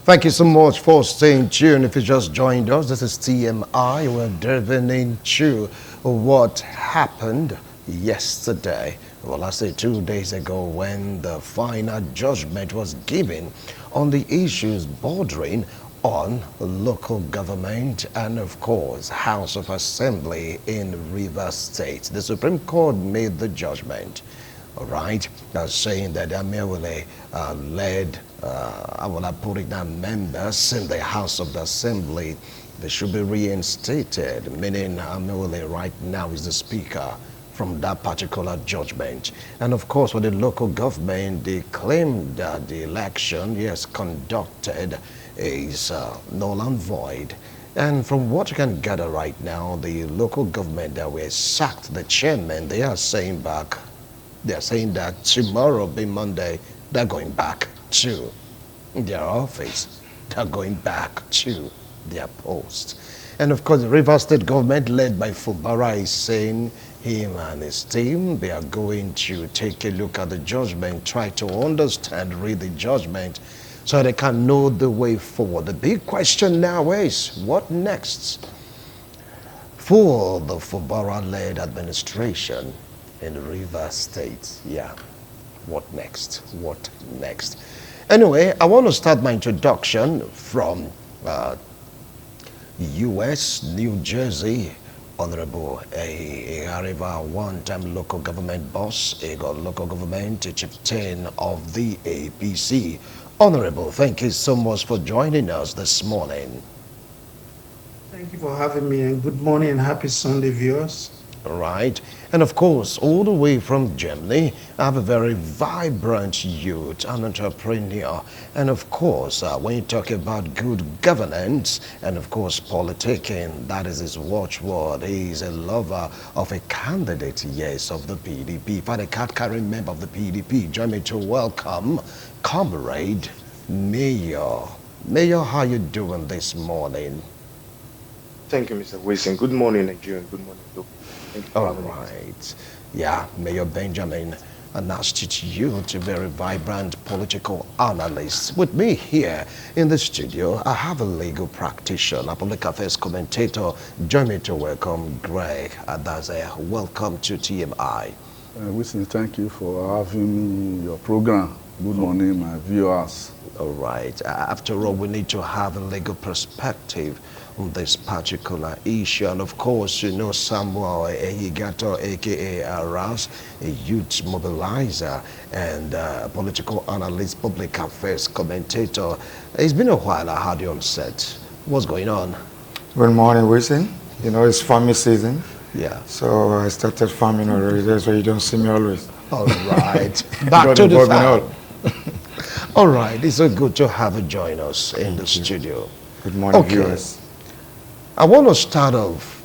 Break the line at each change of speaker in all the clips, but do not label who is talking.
Thank you so much for staying tuned. If you just joined us, this is TMI. We're diving into what happened yesterday. Well, I say 2 days ago when the final judgment was given on the issues bordering on local government and, of course, House of Assembly in Rivers State. The Supreme Court made the judgment. All right, saying that Amewele led, I will not put it down, members in the House of the Assembly, they should be reinstated, meaning Amewele right now is the speaker from that particular judgment. And of course, for the local government, they claimed that the election, yes, conducted is null and void. And from what you can gather right now, the local government that were sacked, the chairman, they are saying back. They're saying that tomorrow, being Monday, they're going back to their office. They're going back to their post. And of course, the Rivers State government, led by Fubara, is saying him and his team, they are going to take a look at the judgment, try to understand, read the judgment, so they can know the way forward. The big question now is, what next for the Fubara-led administration in Rivers State? Yeah, what next? What next? Anyway, I want to start my introduction from U.S., New Jersey. Honorable Ariva, one-time local government boss, a local government chieftain of the APC. Honorable, thank you so much for joining us this morning.
Thank you for having me, and good morning and happy Sunday, viewers.
Right, and of course, all the way from Germany, I have a very vibrant youth, an entrepreneur, and of course, when you talk about good governance, and of course, politicking, that is his watchword. He is a lover of a candidate, yes, of the PDP. If I can't carry member of the PDP, join me to welcome Comrade Mayor. Mayor, how you doing this morning?
Thank you, Mr. Wilson. Good morning, Nigeria. Good morning, Loki. Thank you for
All
having me.
right. Yeah, Mayor Benjamin, an institute, a very vibrant political analyst. With me here in the studio, I have a legal practitioner, public affairs commentator. Join me to welcome Greg Adaze. Welcome to TMI.
Wilson, thank you for having me your program. Good morning, my viewers.
All right. After all, we need to have a legal perspective on this particular issue. And of course, you know Samuel Ehigato, aka Aras, a youth mobilizer and political analyst, public affairs commentator. It's been a while. I had you on set. What's going on?
Good morning, Wilson. You know, it's farming season.
Yeah.
So I started farming already. That's why you don't see me always.
All right. Back to the farm. All right. It's so good to have you join us in the studio.
Good morning,
Okay.
viewers.
I want to start off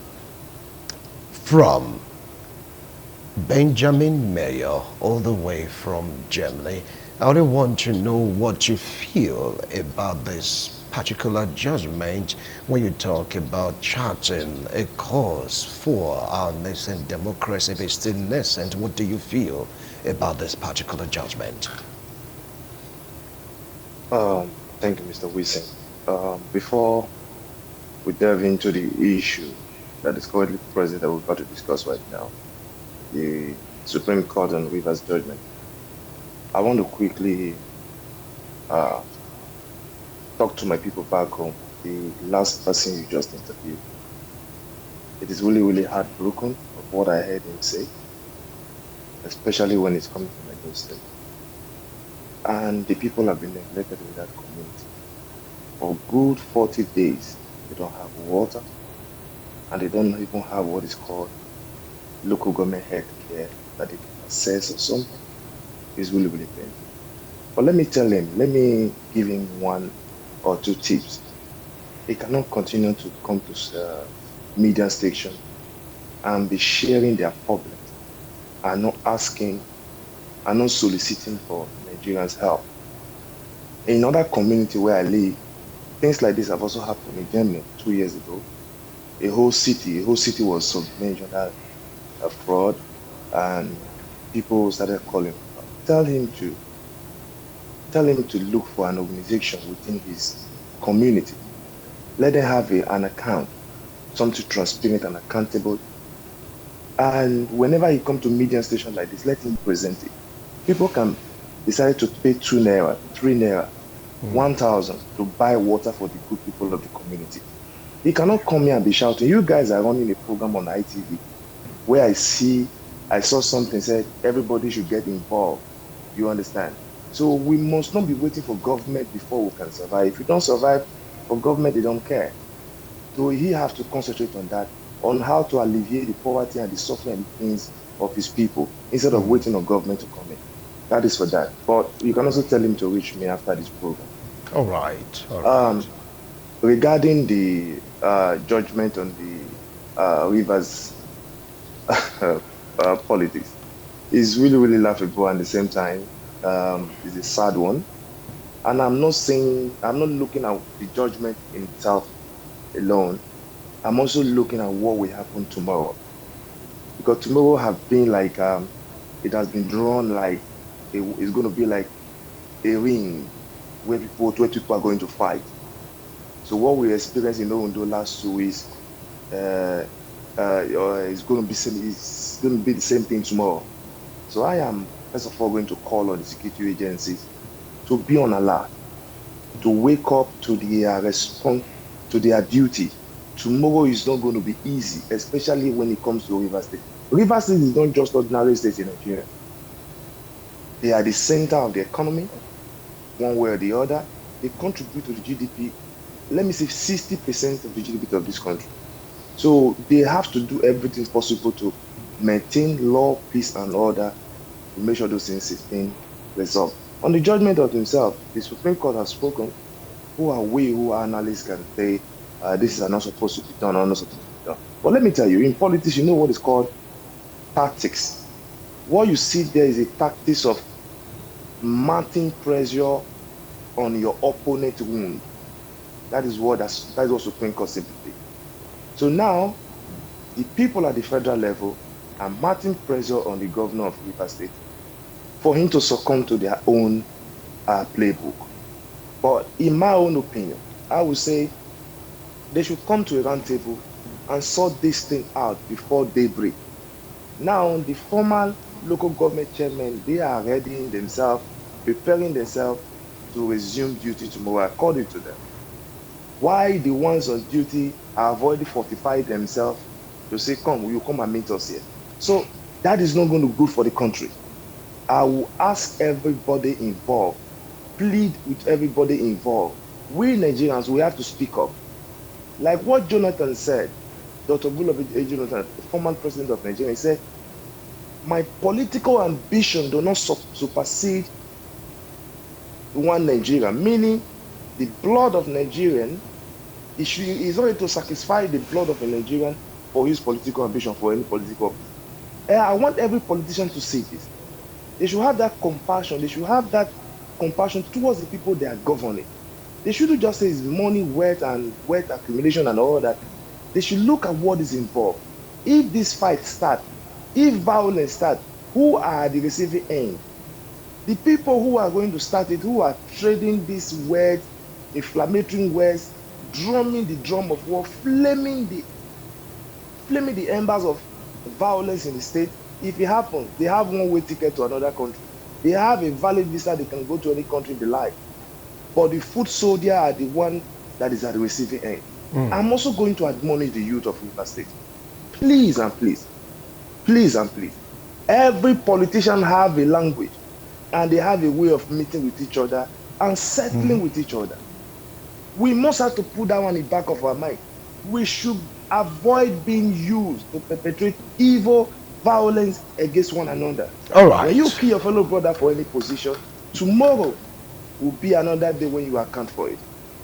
from Benjamin Mayer, all the way from Germany. I only want to know what you feel about this particular judgment when you talk about charting a course for our nascent democracy. If it's still nascent, what do you feel about this particular judgment?
Thank you, Mr. Wilson. Before we delve into the issue that is currently present that we're about to discuss right now, the Supreme Court and Rivers judgment, I want to quickly uh, talk to my people back home. The last person you just interviewed, it is really, really heartbroken of what I heard him say, especially when it's coming from my state. And the people have been neglected in that community. For good 40 days, they don't have water, and they don't even have what is called local government health care that they can access or something. It's really, really painful. But let me tell him, let me give him one or two tips. He cannot continue to come to media station and be sharing their problems and not asking and not soliciting for Nigerians' help. In other community where I live, things like this have also happened in Germany 2 years ago. A whole city was submerged under a fraud, and people started calling. Tell him to tell him to look for an organization within his community. Let them have an account, something transparent and accountable. And whenever he come to media station like this, let him present it. People can decide to pay 2 naira, 3 naira, 1,000 to buy water for the good people of the community. He cannot come here and be shouting. You guys are running a program on ITV where I saw something said everybody should get involved. You understand? So we must not be waiting for government before we can survive. If you don't survive for government, they don't care. So he has to concentrate on that, on how to alleviate the poverty and the suffering and the pains of his people instead of waiting on government to come in. That is for that. But you can also tell him to reach me after this program.
All right. All right.
Regarding the judgment on the Rivers politics, is really, really laughable, and at the same time, it's a sad one. And I'm not looking at the judgment in itself alone. I'm also looking at what will happen tomorrow. Because tomorrow have been like, it has been drawn like, it's going to be like a ring where people are going to fight. So what we experienced in Ondo last 2 weeks, it's going to be the same thing tomorrow. So I am, first of all, going to call on the security agencies to be on alert, to wake up to their response, to their duty. Tomorrow is not going to be easy, especially when it comes to Rivers State. Rivers State is not just ordinary state in Nigeria. They are the center of the economy, one way or the other. They contribute to the GDP, let me say 60% of the GDP of this country. So they have to do everything possible to maintain law, peace, and order to make sure those things is being resolved. On the judgment of himself, the Supreme Court has spoken. Who are analysts can say this is not supposed to be done or not supposed to be done. But let me tell you, in politics, you know what is called tactics. What you see there is a tactics of mounting pressure on your opponent's wound. That is what Supreme Court simply did. So now, the people at the federal level are mounting pressure on the governor of Rivers State for him to succumb to their own playbook. But in my own opinion, I would say they should come to a round table and sort this thing out before daybreak. Now, the former local government chairmen, they are readying themselves, preparing themselves to resume duty tomorrow according to them. Why the ones on duty have already fortified themselves to say, come, will you come and meet us here? So that is not going to be good for the country. I will ask everybody involved, plead with everybody involved. We Nigerians, we have to speak up. Like what Jonathan said, Dr. Goodluck Jonathan, the former president of Nigeria, he said, my political ambition do not supersede one Nigeria, meaning the blood of Nigerian, is not to sacrifice the blood of a Nigerian for his political ambition, for any political. I want every politician to see this. They should have that compassion. They should have that compassion towards the people they are governing. They shouldn't just say it's money, wealth accumulation and all that. They should look at what is involved. If this fight starts, if violence starts, who are the receiving end? The people who are going to start it, who are trading these words, inflammatory words, drumming the drum of war, flaming the embers of violence in the state. If it happens, they have one-way ticket to another country. They have a valid visa, they can go to any country they like. But the foot soldier are the one that is at the receiving end. I'm also going to admonish the youth of Rivers State. Please and please, please and please, every politician have a language and they have a way of meeting with each other and settling with each other. We must have to put that one in the back of our mind. We should avoid being used to perpetrate evil, violence against one another.
All right.
When you kill your fellow brother for any position, tomorrow will be another day when you account for it.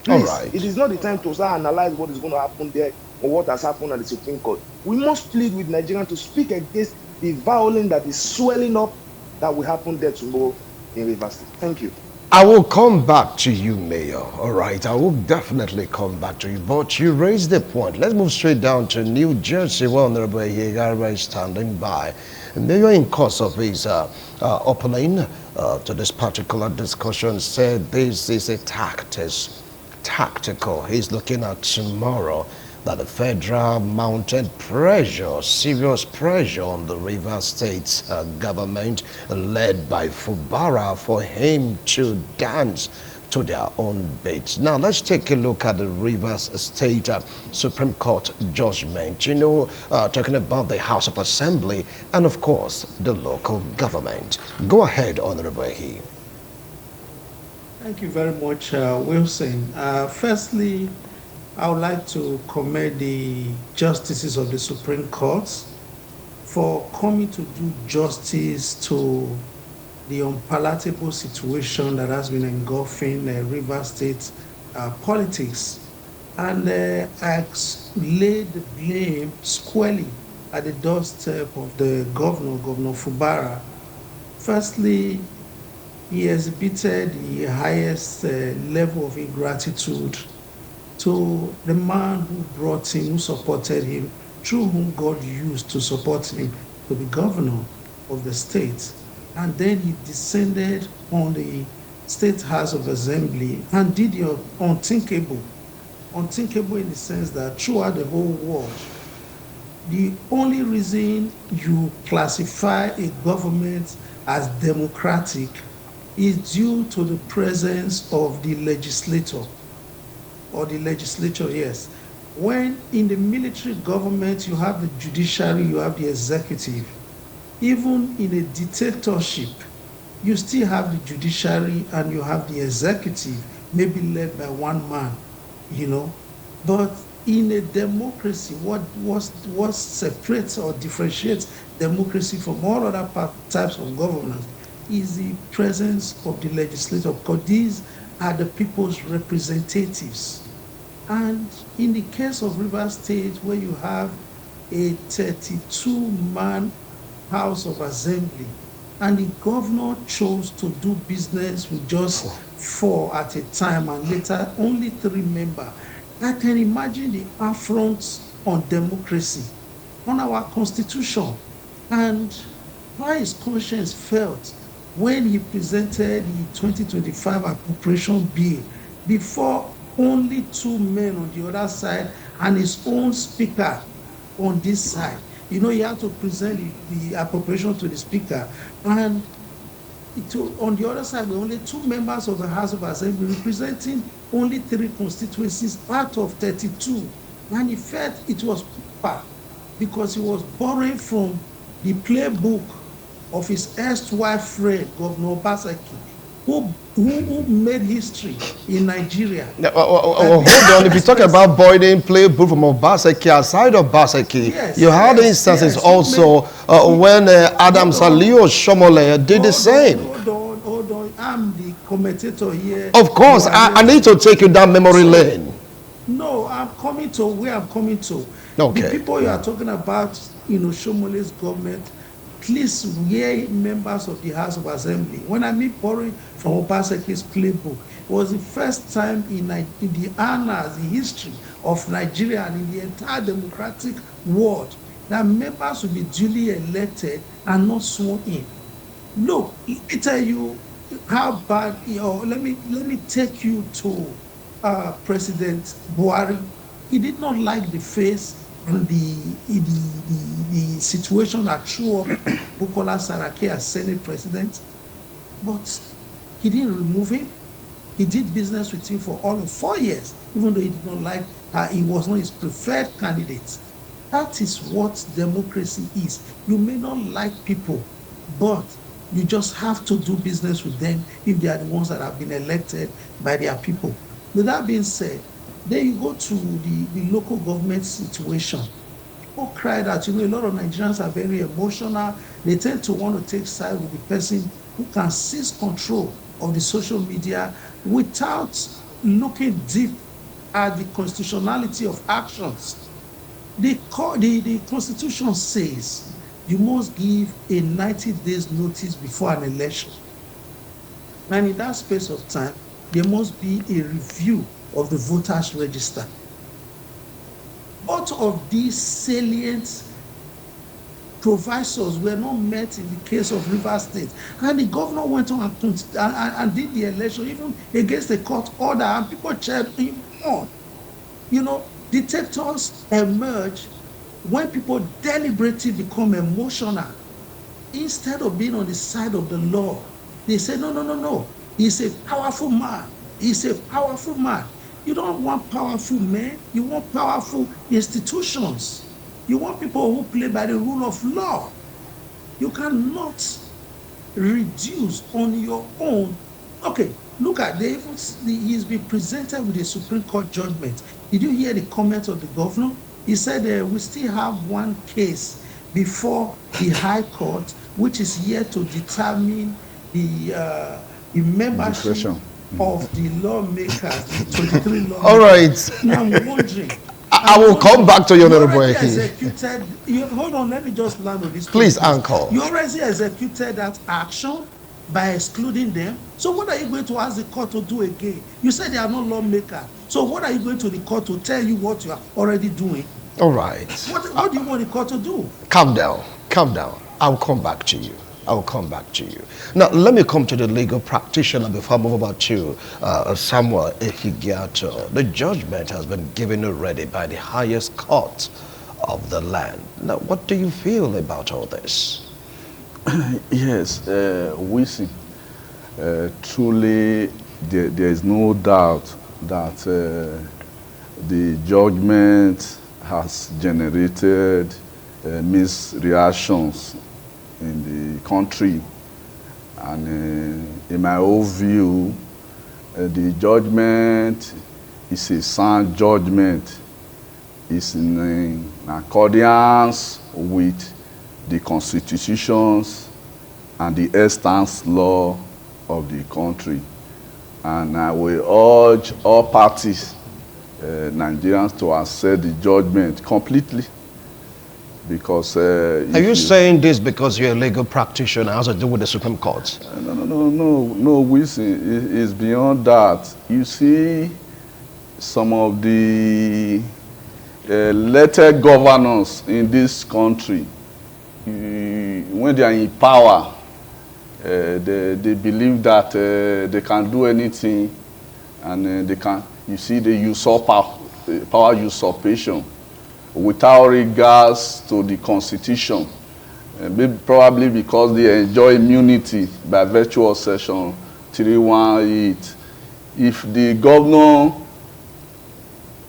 Please,
All right.
it is not the time to start analyze what is going to happen there or what has happened at the Supreme Court. We must plead with Nigerians to speak against the violence that is swelling up that will happen there tomorrow in Rivers State. Thank you.
I will come back to you, Mayor. All right, I will definitely come back to you. But you raised the point. Let's move straight down to New Jersey, where Honorable Yegara is standing by. Mayor, in course of his opening, to this particular discussion, said this is a tactical. He's looking at tomorrow that the federal mounted pressure, serious pressure on the Rivers State government led by Fubara for him to dance to their own beats. Now let's take a look at the Rivers State Supreme Court judgment, talking about the House of Assembly and of course the local government. Go ahead, Honorable He.
Thank you very much, Wilson. Firstly, I would like to commend the justices of the Supreme Court for coming to do justice to the unpalatable situation that has been engulfing River State politics, and laid the blame squarely at the doorstep of the Governor Fubara. Firstly, he exhibited the highest level of ingratitude to the man who brought him, who supported him, through whom God used to support him, to be governor of the state. And then he descended on the State House of Assembly and did the unthinkable. Unthinkable in the sense that throughout the whole world, the only reason you classify a government as democratic is due to the presence of the legislature, yes. When in the military government, you have the judiciary, you have the executive. Even in a dictatorship, you still have the judiciary and you have the executive, maybe led by one man, But in a democracy, what separates or differentiates democracy from all other types of governance is the presence of the legislature, because these are the people's representatives. And in the case of River State, where you have a 32-man House of Assembly, and the governor chose to do business with just 4 at a time, and later only 3 members, I can imagine the affront on democracy, on our constitution, and how his conscience felt when he presented the 2025 appropriation bill before only 2 men on the other side and his own speaker on this side. He had to present the appropriation to the speaker, and on the other side were only 2 members of the House of Assembly representing only 3 constituencies out of 32. And he felt it was proper because he was borrowing from the playbook of his erstwhile friend, Governor Obaseki, who made history in Nigeria.
Hold on, if you talk about borrowing playbook from Obaseki, aside of Obaseki,
yes,
you had instances also when Adam Salio Shomole did the same.
Hold on, I'm the commentator here.
Of course, I need to take you down memory lane.
No, I'm coming to where I'm coming to.
Okay.
The people you are talking about, Shomole's government, please we're members of the House of Assembly. When I mean borrowing from Obaseki's playbook, it was the first time in the annals, the history of Nigeria and in the entire democratic world that members will be duly elected and not sworn in. Look, let me tell you how bad, let me take you to President Buhari. He did not like the face and the situation that threw up Bukola Saraki as Senate President, but he didn't remove him. He did business with him for all of 4 years, even though he did not like he was not his preferred candidate. That is what democracy is. You may not like people, but you just have to do business with them if they are the ones that have been elected by their people. With that being said, then you go to the local government situation. People cry that, a lot of Nigerians are very emotional. They tend to want to take side with the person who can seize control of the social media without looking deep at the constitutionality of actions. The Constitution says you must give a 90 days notice before an election. And in that space of time, there must be a review of the voters' register. Both of these salient provisos were not met in the case of Rivers State. And the governor went on and did the election, even against the court order, and people cheered him on. You know, dictators emerge when people deliberately become emotional. Instead of being on the side of the law, they say, no, no, no, no. He's a powerful man. He's a powerful man. You don't want powerful men. You want powerful institutions. You want people who play by the rule of law. You cannot reduce on your own. Okay, look at he's been presented with a Supreme Court judgment. Did you hear the comment of the governor? He said we still have one case before the High Court, which is yet to determine the membership of the lawmakers, the 23 lawmakers.
All right.
Now I'm wondering.
I will come back to you, Honorable
Hold on, let me just land on this.
Please, Uncle.
You already executed that action by excluding them. So what are you going to ask the court to do again? You said they are not lawmakers. So what are you going to the court to tell you what you are already doing?
All right.
What do you want the court to do?
Calm down. Calm down. I'll come back to you. I'll come back to you. Now, let me come to the legal practitioner before I move over to Samuel Ehigiato. The judgment has been given already by the highest court of the land. Now, what do you feel about all this?
Yes, we see. Truly, there is no doubt that the judgment has generated mixed reactions in the country, and in my own view, the judgment is a sound judgment. It's in accordance with the constitutions and the extant law of the country. And I will urge all parties, Nigerians, to accept the judgment completely. Because
are you saying this because you're a legal practitioner, has to do with the Supreme Court?
No, Wilson, it's beyond that. You see, some of the elected governors in this country, when they are in power, they believe that they can do anything, and they can. You see, they usurp power usurpation without regards to the constitution, probably because they enjoy immunity by virtue of section 318. If the governor,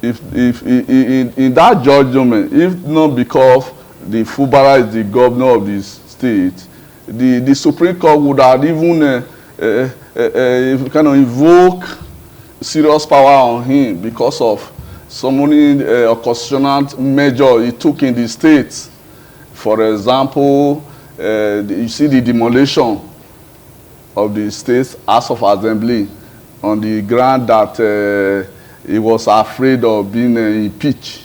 if in that judgment, if not because the Fubara is the governor of the state, the Supreme Court would have even kind of invoke serious power on him because of some many constitutional measure he took in the states. For example, you see the demolition of the state's House of Assembly on the ground that he was afraid of being impeached.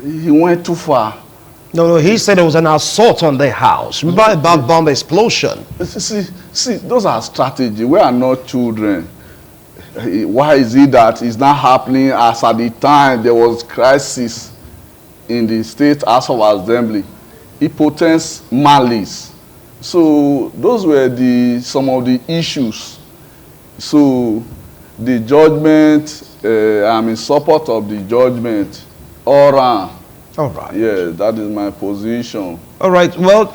He went too far.
No, he said it was an assault on the house. Remember about bomb explosion?
See, those are strategies. We are not children. Why is it that it's not happening as at the time there was crisis in the State House of Assembly? Impotence, malice. So those were some of the issues. So the judgment, I'm in support of the judgment all around.
All right.
Yeah, that is my position.
All right. Well,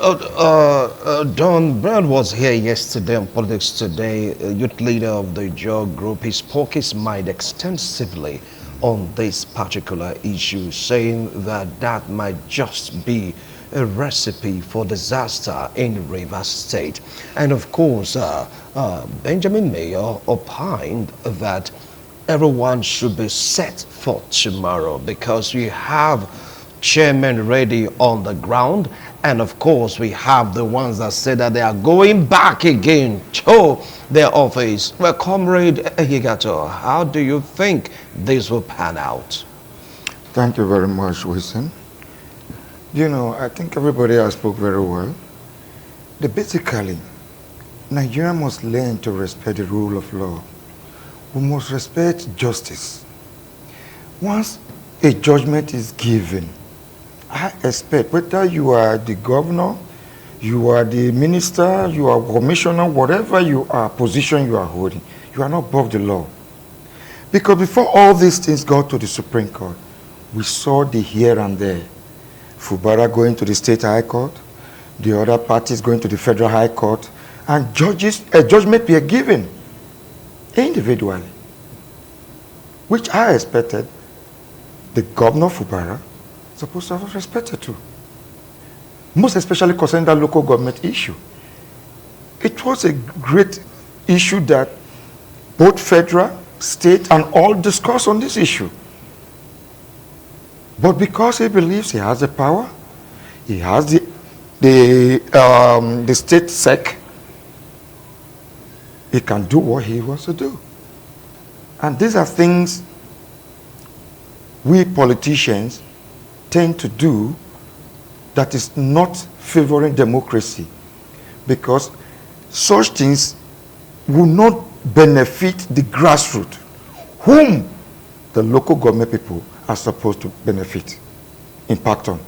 Don Brown was here yesterday on Politics Today, youth leader of the JOG group. He spoke his mind extensively on this particular issue, saying that that might just be a recipe for disaster in Rivers State. And of course, Benjamin Mayor opined that everyone should be set for tomorrow because we have chairmen ready on the ground, and of course we have the ones that say that they are going back again to their office. Well, Comrade Ehigato, how do you think this will pan out?
Thank you very much, Wilson. You know, I think everybody has spoke very well. Basically, Nigeria must learn to respect the rule of law. We must respect justice. Once a judgment is given, I expect whether you are the governor, you are the minister, you are commissioner, whatever you are, position you are holding, you are not above the law. Because before all these things got to the Supreme Court, we saw the here and there. Fubara going to the state high court, the other parties going to the federal high court, and judgment were given individually, which I expected the governor of Fubara supposed to have respected too. Most especially concerning that local government issue. It was a great issue that both federal, state, and all discussed on this issue. But because he believes he has the power, he has the state sec, he can do what he wants to do. And these are things we politicians tend to do that is not favoring democracy, because such things will not benefit the grassroots, whom the local government people are supposed to benefit, impact on,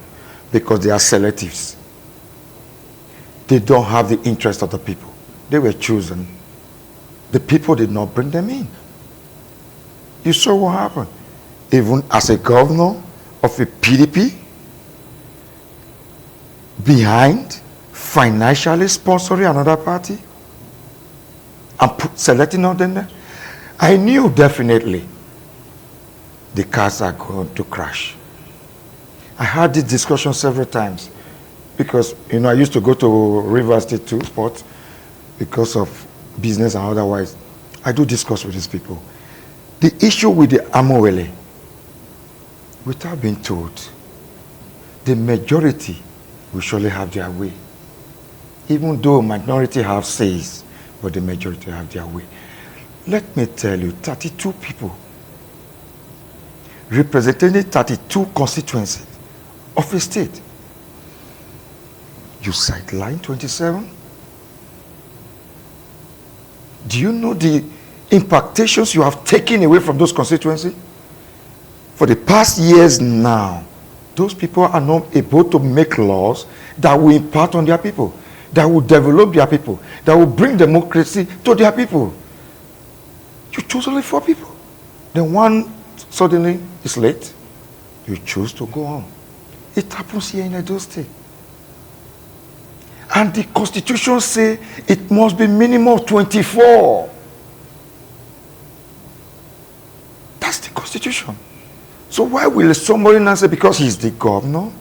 because they are selectives. They don't have the interest of the people. They were chosen. The people did not bring them in. You saw what happened. Even as a governor of a PDP, behind financially sponsoring another party and selecting all them there, I knew definitely the cars are going to crash. I had this discussion several times because, I used to go to River State too, but because of business and otherwise, I do discuss with these people. The issue with the Amowele, without being told, the majority will surely have their way. Even though minority have says, but the majority have their way. Let me tell you, 32 people representing 32 constituencies of a state. You sideline 27? Do you know the impactations you have taken away from those constituencies? For the past years now, those people are not able to make laws that will impact on their people, that will develop their people, that will bring democracy to their people. You choose only 4 people. Then one suddenly is late. You choose to go on. It happens here in Edo State. And the Constitution says it must be minimum 24. That's the Constitution. So why will somebody now say because he's the governor,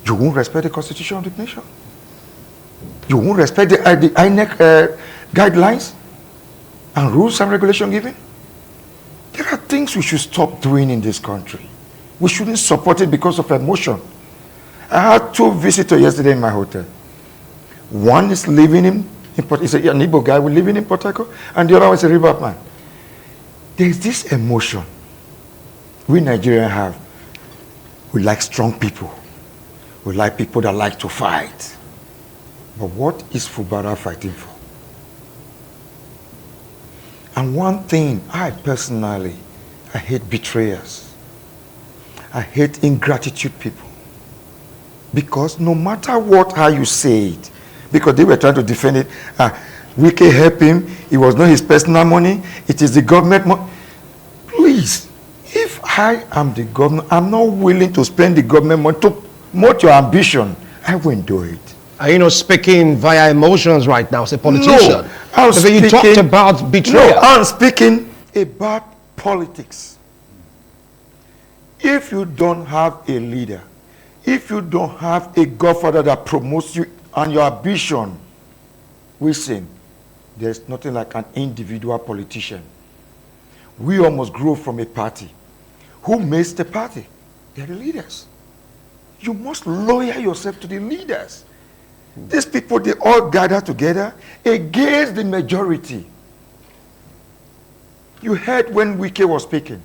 you won't respect the Constitution of the nation? You won't respect the INEC guidelines and rules and regulations given? There are things we should stop doing in this country. We shouldn't support it because of emotion. I had 2 visitors yesterday in my hotel. One is living in Port, he's an Igbo guy living in Port Harcourt, and the other one is a river man. There is this emotion we Nigerians have. We like strong people. We like people that like to fight. But what is Fubara fighting for? And one thing, I personally, I hate betrayers. I hate ingratitude people. Because no matter what, how you say it, because they were trying to defend it, Wike helped him, it was not his personal money, it is the government money. Please, if I am the governor, I'm not willing to spend the government money to promote your ambition, I won't do it.
Are you not speaking via emotions right now as a politician?
No, I'm speaking,
you talked about betrayal.
No, I'm speaking about politics. If you don't have a leader, if you don't have a godfather that promotes you and your ambition, listen, there's nothing like an individual politician. We almost grew from a party. Who makes the party? They're the leaders. You must lawyer yourself to the leaders. These people, they all gather together against the majority. You heard when Wike was speaking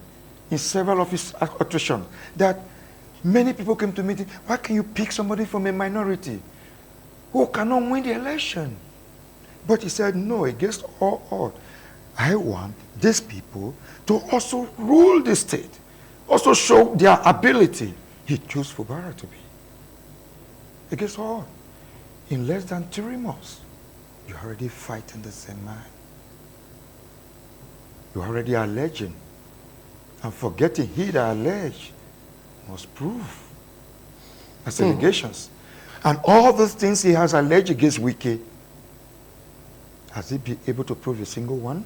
in several of his attritions that many people came to meeting. Why can you pick somebody from a minority who cannot win the election? But he said, no, against all odds. I want these people to also rule the state, also show their ability. he chose Fubara to be. And guess what? In less than 3 months, you're already fighting the same man. You're already alleging. And forgetting he that alleged must prove as allegations. And all those things he has alleged against Wike, has he been able to prove a single one?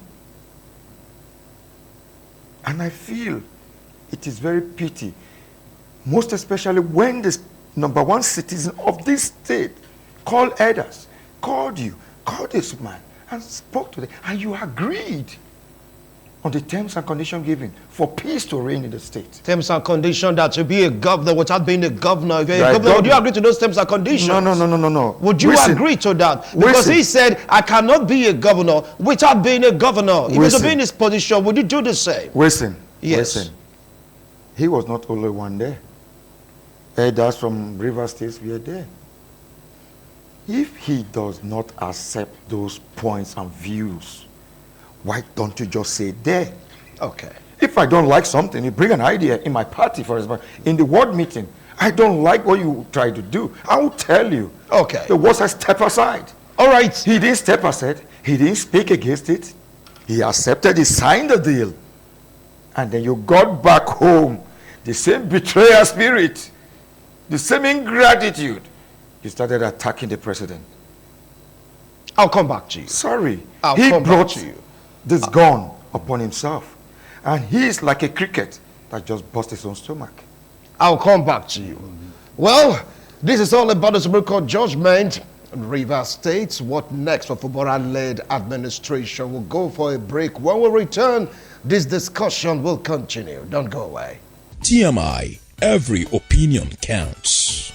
And I feel it is very pity, most especially when the number one citizen of this state called elders, called you, called this man, and spoke to them, and you agreed on the terms and conditions given for peace to reign in the state.
Terms and conditions that to be a governor without being a governor. If you're
Right,
a governor, would you
governor.
agree to those terms and conditions?
No.
Would you
Listen.
agree to that? Because
Listen.
he said, I cannot be a governor without being a governor. If he was to be in his position, would you do the same?
Listen.
Yes.
Listen. He was not only one there. Elders from River States were there. If he does not accept those points and views, why don't you just say there?
Okay.
If I don't like something, you bring an idea in my party, for example, in the ward meeting, I don't like what you try to do, I will tell you.
Okay.
The words I step aside.
All right.
He didn't step aside. He didn't speak against it. He accepted, he signed the deal. And then you got back home. The same betrayal spirit, the same ingratitude. You started attacking the president.
I'll come back to you.
Sorry.
I'll
He
come back
brought
to you.
this gun upon himself. And he is like a cricket that just busts his own stomach.
I'll come back to you. Well, this is all about the Supreme Court judgment in Rivers State. What next for Fubara-led administration? We'll go for a break. When we return, this discussion will continue. Don't go away.
TMI, every opinion counts.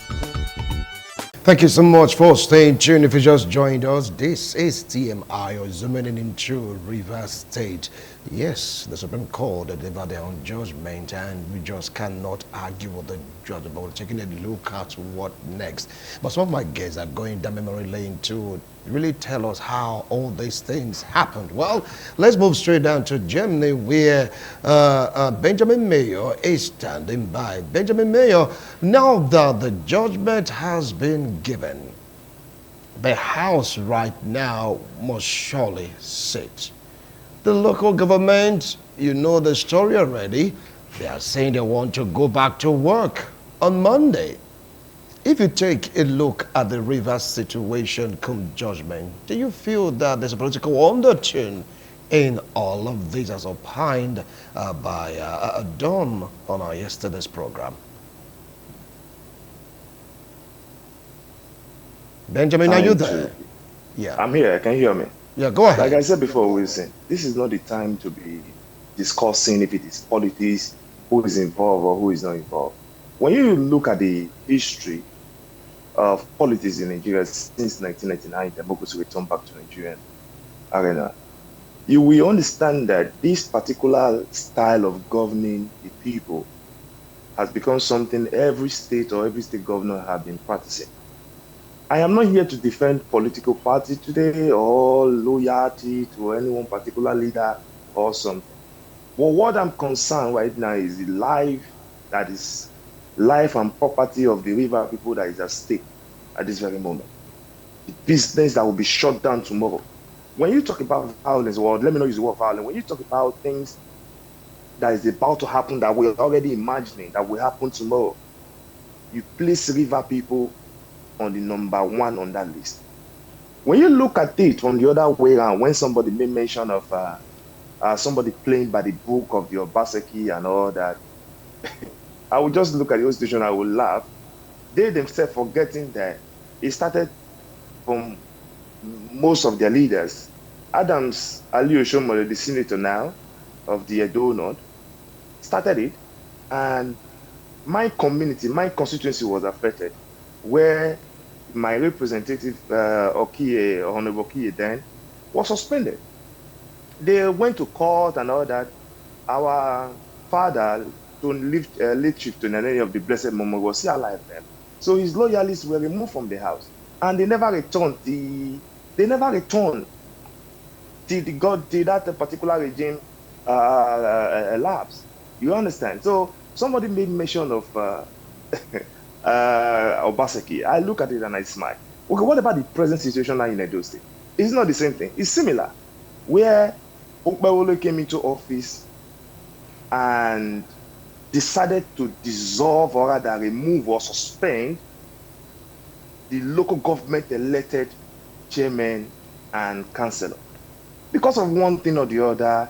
Thank you so much for staying tuned. If you just joined us, this is TMI, or zooming in into Rivers State. Yes, the Supreme Court delivered their own judgment, and we just cannot argue with the judgment. We're taking a look at what next. But some of my guests are going down memory lane to really tell us how all these things happened. Well, let's move straight down to Germany, where Benjamin Mayor is standing by. Benjamin Mayor, now that the judgment has been given, the House right now must surely sit. The local government, you know the story already. They are saying they want to go back to work on Monday. If you take a look at the Rivers situation come judgment, do you feel that there's a political undertone in all of this, as opined by Don on our yesterday's program? Benjamin, are you there? Yeah.
I'm here. Can you hear me?
Yeah, go ahead.
Like I said before, Wilson, this is not the time to be discussing if it is politics, who is involved or who is not involved. When you look at the history of politics in Nigeria since 1999, democracy returned back to Nigerian arena, you will understand that this particular style of governing the people has become something every state or every state governor have been practicing. I am not here to defend political party today or loyalty to any one particular leader or something. But what I'm concerned right now is the life and property of the river people that is at stake at this very moment. The business that will be shut down tomorrow. When you talk about violence, well, let me not use the word violence. When you talk about things that is about to happen that we're already imagining that will happen tomorrow, you place river people on the number one on that list. When you look at it from the other way around, when somebody made mention of somebody playing by the book of the Obaseki and all that, I would just look at the whole situation, I would laugh. They themselves forgetting that it started from most of their leaders. Adams Ali Oshomole, the senator now of the Edo North, started it, and my community, my constituency was affected, where my representative, Honorable Okiye then, was suspended. They went to court and all that. Our father, late Chief to Naneni of the Blessed Moment, was still alive then. So his loyalists were removed from the house, and they never returned. They never returned till that particular regime elapsed. You understand? So somebody made mention of Obaseki, I look at it and I smile. Okay, what about the present situation now in Edo State? It's not the same thing. It's similar, where Okpewolo came into office and decided to dissolve or rather remove or suspend the local government elected chairman and councillor because of one thing or the other,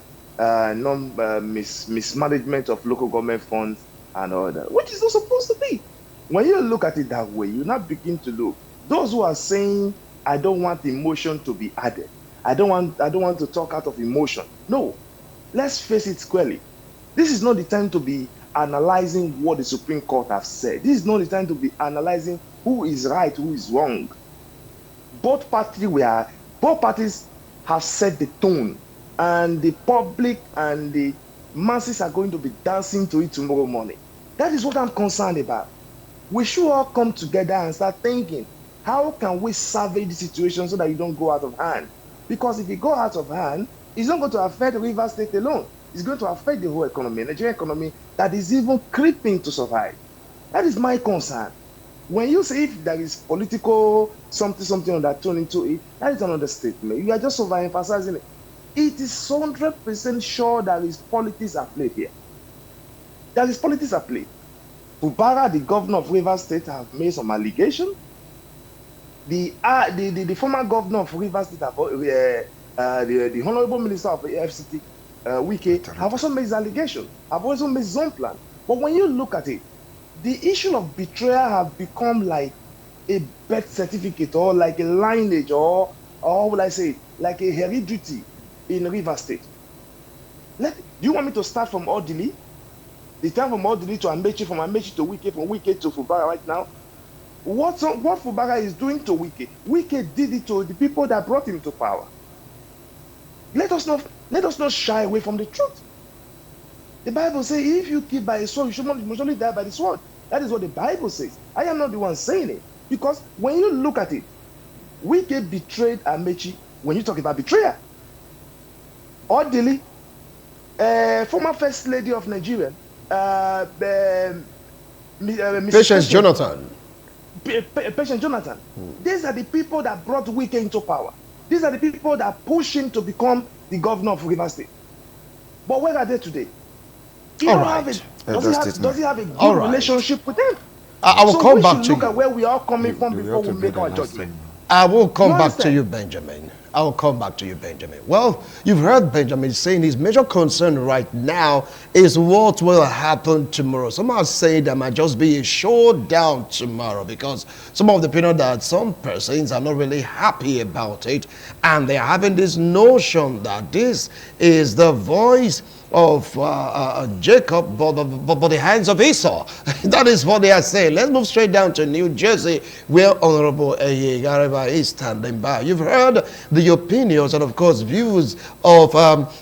mismanagement of local government funds and all that, which is not supposed to be. When you look at it that way, you now begin to look. Those who are saying, I don't want emotion to be added. I don't want to talk out of emotion. No, let's face it squarely. This is not the time to be analyzing what the Supreme Court has said. This is not the time to be analyzing who is right, who is wrong. Both parties have set the tone, and the public and the masses are going to be dancing to it tomorrow morning. That is what I'm concerned about. We should all come together and start thinking, how can we salvage the situation so that you don't go out of hand? Because if you go out of hand, it's not going to affect Rivers State alone. It's going to affect the whole economy, Nigerian economy, that is even creeping to survive. That is my concern. When you say if there is political something undertone into it, that is an understatement. You are just overemphasizing it. It is 100% sure there is politics at play here. There is politics at play. Fubara, the governor of Rivers State, have made some allegation. The former governor of Rivers State, the honorable minister of the FCT, Wike, have also made his allegation, have also made his own plan. But when you look at it, the issue of betrayal have become like a birth certificate or like a lineage or will I say, like a heredity in Rivers State. Do you want me to start from Odili? The time from Odili to Amechi, from Amechi to Wike, from Wike to Fubara right now? What Fubara is doing to Wike did it to the people that brought him to power. Let us not shy away from the truth. The Bible says, if you kill by a sword, you should not surely die by the sword. That is what the Bible says. I am not the one saying it. Because when you look at it, Wike betrayed Amechi. When you talk about betrayal, Odili, former First Lady of Nigeria,
Patience Jonathan.
Patience Jonathan. These are the people that brought Wike into power. These are the people that pushed him to become the governor of Rivers State. But where are they today? Does he have a good relationship with them?
I will come back to you.
Look at where we are coming from before we make our judgment.
I will come back to you, Benjamin. I will come back to you, Benjamin. Well, you've heard Benjamin saying his major concern right now is what will happen tomorrow. Some are saying there might just be a showdown tomorrow because some of the people that some persons are not really happy about it, and they're having this notion that this is the voice of Jacob, but the hands of Esau. That is what they are saying. Let's move straight down to New Jersey, where Honorable Eyegariba is standing by. You've heard the opinions and, of course, views of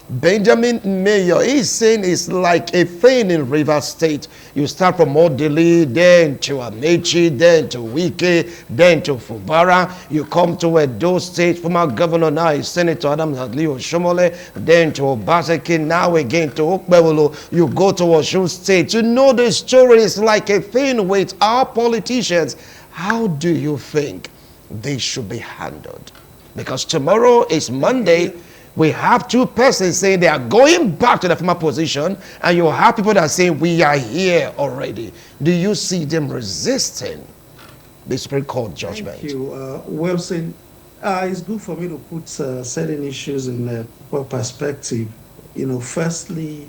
Benjamin Mayor. He's saying it's like a thing in Rivers State. You start from Odili, then to Amechi, then to Wike, then to Fubara. You come to Edo State, former governor, now is Senator Adam Hadley Oshomole, then to Obaseki, now again to Okpewolo. You go to Osun State. You know the story is like a thing with our politicians. How do you think they should be handled? Because tomorrow is Monday. We have two persons saying they are going back to the former position, and you have people that are saying we are here already. Do you see them resisting the Supreme Court judgment?
Thank you. Well said. It's good for me to put certain issues in perspective. You know, firstly,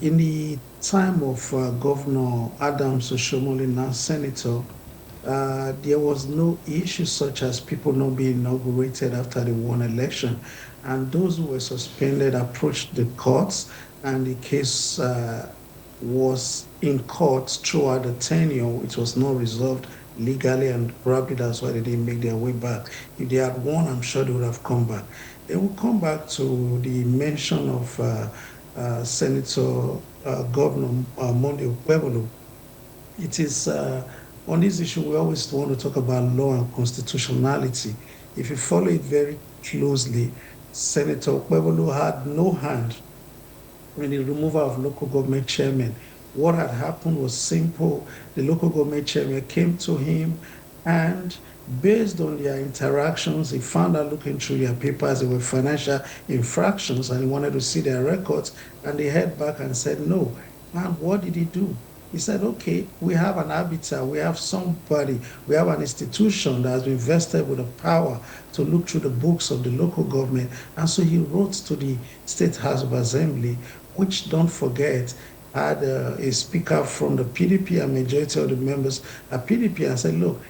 in the time of Governor Adams Oshomole, now Senator, there was no issue such as people not being inaugurated after the one election. And those who were suspended approached the courts, and the case was in court throughout the tenure. It was not resolved legally, and probably that's why they didn't make their way back. If they had won, I'm sure they would have come back. They will come back to the mention of Senator Governor Monday Okpebolo. It is on this issue, we always want to talk about law and constitutionality. If you follow it very closely, Senator Okpebolo had no hand in the removal of local government chairmen What had happened was simple. The local government chairman came to him, and based on their interactions, he found out looking through their papers, there were financial infractions, and he wanted to see their records. And they head back and said, no. And what did he do? He said, okay, we have an arbiter, we have somebody, we have an institution that has been vested with the power to look through the books of the local government. And so he wrote to the State House of Assembly, which, don't forget, had a speaker from the PDP, and majority of the members are PDP, and said, look,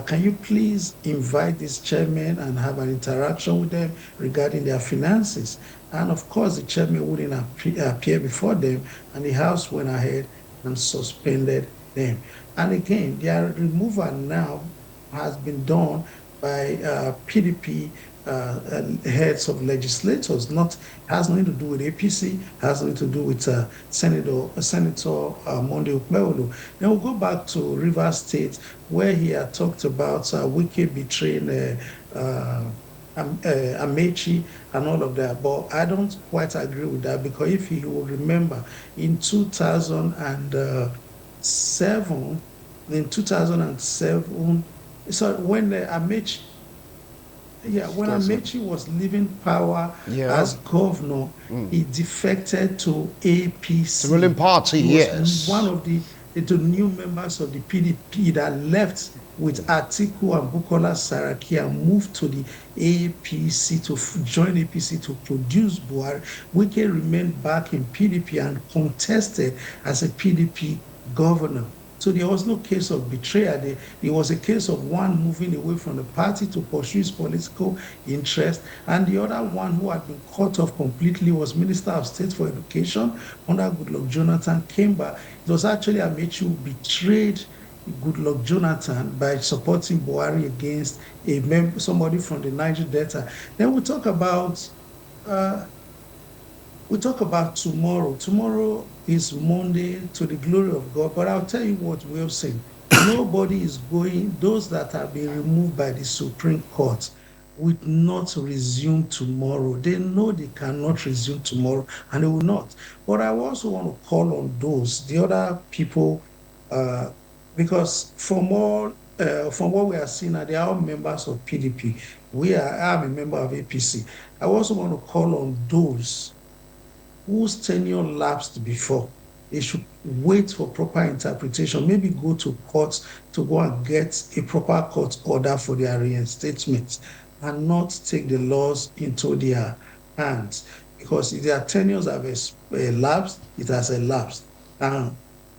can you please invite this chairman and have an interaction with them regarding their finances? And of course, the chairman wouldn't appear before them, and the House went ahead and suspended them. And again, their removal now has been done by PDP heads of legislators. Not has nothing to do with APC, has nothing to do with Senator Monday Okpebholo. Then we'll go back to Rivers State, where he had talked about Wike betraying Amechi and all of that. But I don't quite agree with that, because if you will remember, in 2007, so when Amechi, when Amechi was leaving power as governor, he defected to APC.
The ruling party,
He was
yes.
one of the new members of the PDP that left with Atiku and Bukola Saraki and moved to the APC to join APC to produce Buhari. Wike remained back in PDP and contested as a PDP governor. So there was no case of betrayal. There was a case of one moving away from the party to pursue his political interest, and the other one who had been cut off completely was Minister of State for Education under Goodluck Jonathan, came back. It was actually Amechi who betrayed Goodluck Jonathan by supporting Buhari against somebody from the Niger Delta. Then we talk about tomorrow. Tomorrow is Monday, to the glory of God. But I'll tell you what, Wilson, nobody is going, those that have been removed by the Supreme Court will not resume tomorrow. They know they cannot resume tomorrow, and they will not. But I also want to call on those, the other people, because from what we are seeing now, they are all members of PDP. I am a member of APC. I also want to call on those whose tenure lapsed before. They should wait for proper interpretation, maybe go to court to go and get a proper court order for their reinstatement, and not take the laws into their hands. Because if their tenures have elapsed, it has elapsed. And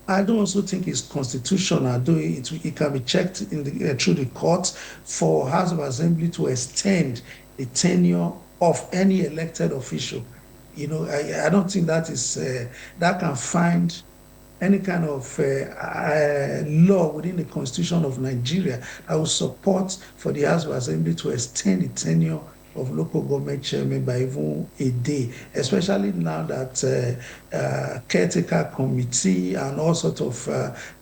I don't also think it's constitutional, though it can be checked through the courts, for House of Assembly to extend the tenure of any elected official. I don't think that is that can find any kind of law within the Constitution of Nigeria that will support for the House of Assembly to extend the tenure of local government chairman by even a day, especially now that caretaker committee and all sorts of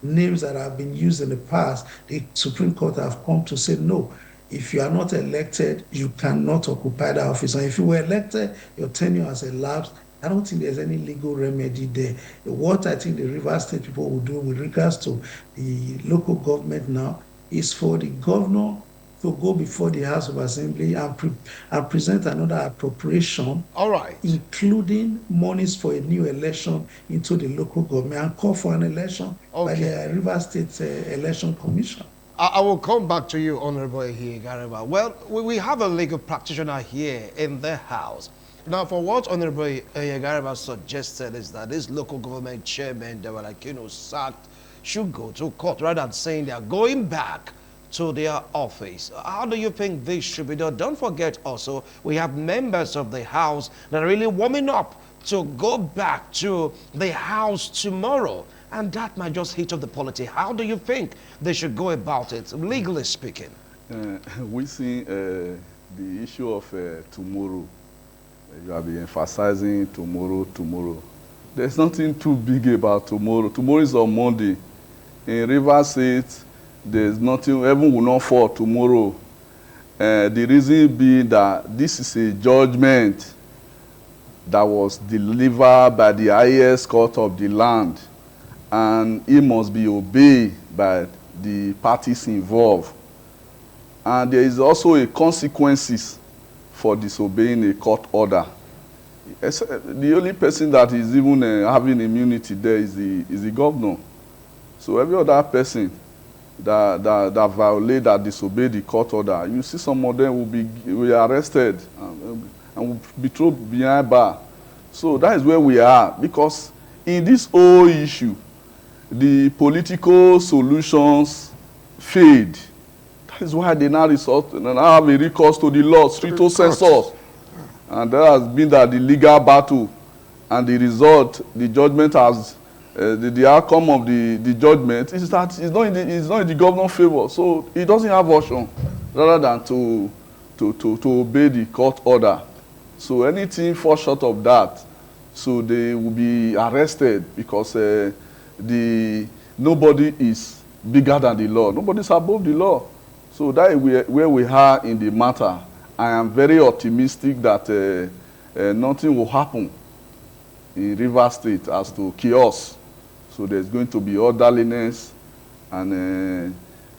names that have been used in the past, the Supreme Court have come to say no. If you are not elected, you cannot occupy that office. And if you were elected, your tenure has elapsed. I don't think there's any legal remedy there. What I think the Rivers State people will do with regards to the local government now is for the governor to go before the House of Assembly and present another appropriation,
All right.
including monies for a new election into the local government, and call for an election by the Rivers State Election Commission.
I will come back to you, Honorable Gareba. Well, we have a legal practitioner here in the House. Now, for what Honorable Gareba suggested is that this local government chairman that were sacked should go to court, rather than saying they are going back to their office. How do you think this should be done? Don't forget also, we have members of the House that are really warming up to go back to the House tomorrow. And that might just hit up the polity. How do you think they should go about it, legally speaking?
We see the issue of tomorrow. You have been emphasizing tomorrow. There's nothing too big about tomorrow. Tomorrow is on Monday. In Rivers State, there's nothing, heaven will not fall tomorrow. The reason being that this is a judgment that was delivered by the highest court of the land. and it must be obeyed by the parties involved. And there is also a consequences for disobeying a court order. The only person that is even having immunity there is the governor. So every other person that violate, that disobey the court order, you see some of them will be arrested and will be thrown behind bar. So that is where we are, because in this whole issue, the political solutions failed. That is why they now resort and now have a recourse to the law, stricto sensu. And that has been that the legal battle, and the result, the judgment has, the outcome of the judgment is that it's not in the governor's favor. So he doesn't have option rather than to obey the court order. So anything fall short of that, so they will be arrested, because nobody is bigger than the law. Nobody is above the law. So that is where we are in the matter. I am very optimistic that nothing will happen in Rivers State as to chaos. So there's going to be orderliness, and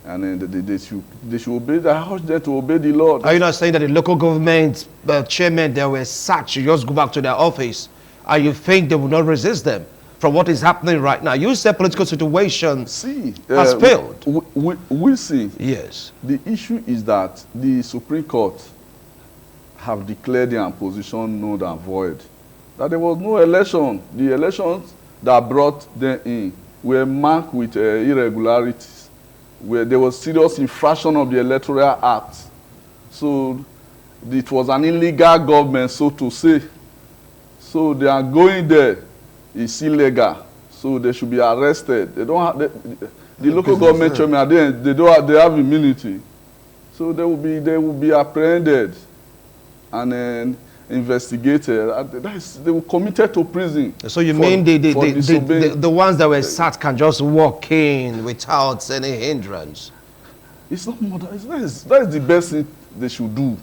they should obey. I urge them to obey the law.
Are you not saying that the local government chairmen that were sacked should just go back to their office? And you think they will not resist them from what is happening right now? You said political situation has failed.
We see.
Yes.
The issue is that the Supreme Court have declared their position null and void. That there was no election. The elections that brought them in were marked with irregularities, where there was serious infraction of the Electoral Act. So it was an illegal government, so to say. So they are going there. It's illegal. So they should be arrested. They don't have the local government chairman. They have immunity. So they will be apprehended and then investigated. They were committed to prison.
So you mean the ones that were sacked can just walk in without any hindrance?
It's not more than that is the best thing they should do.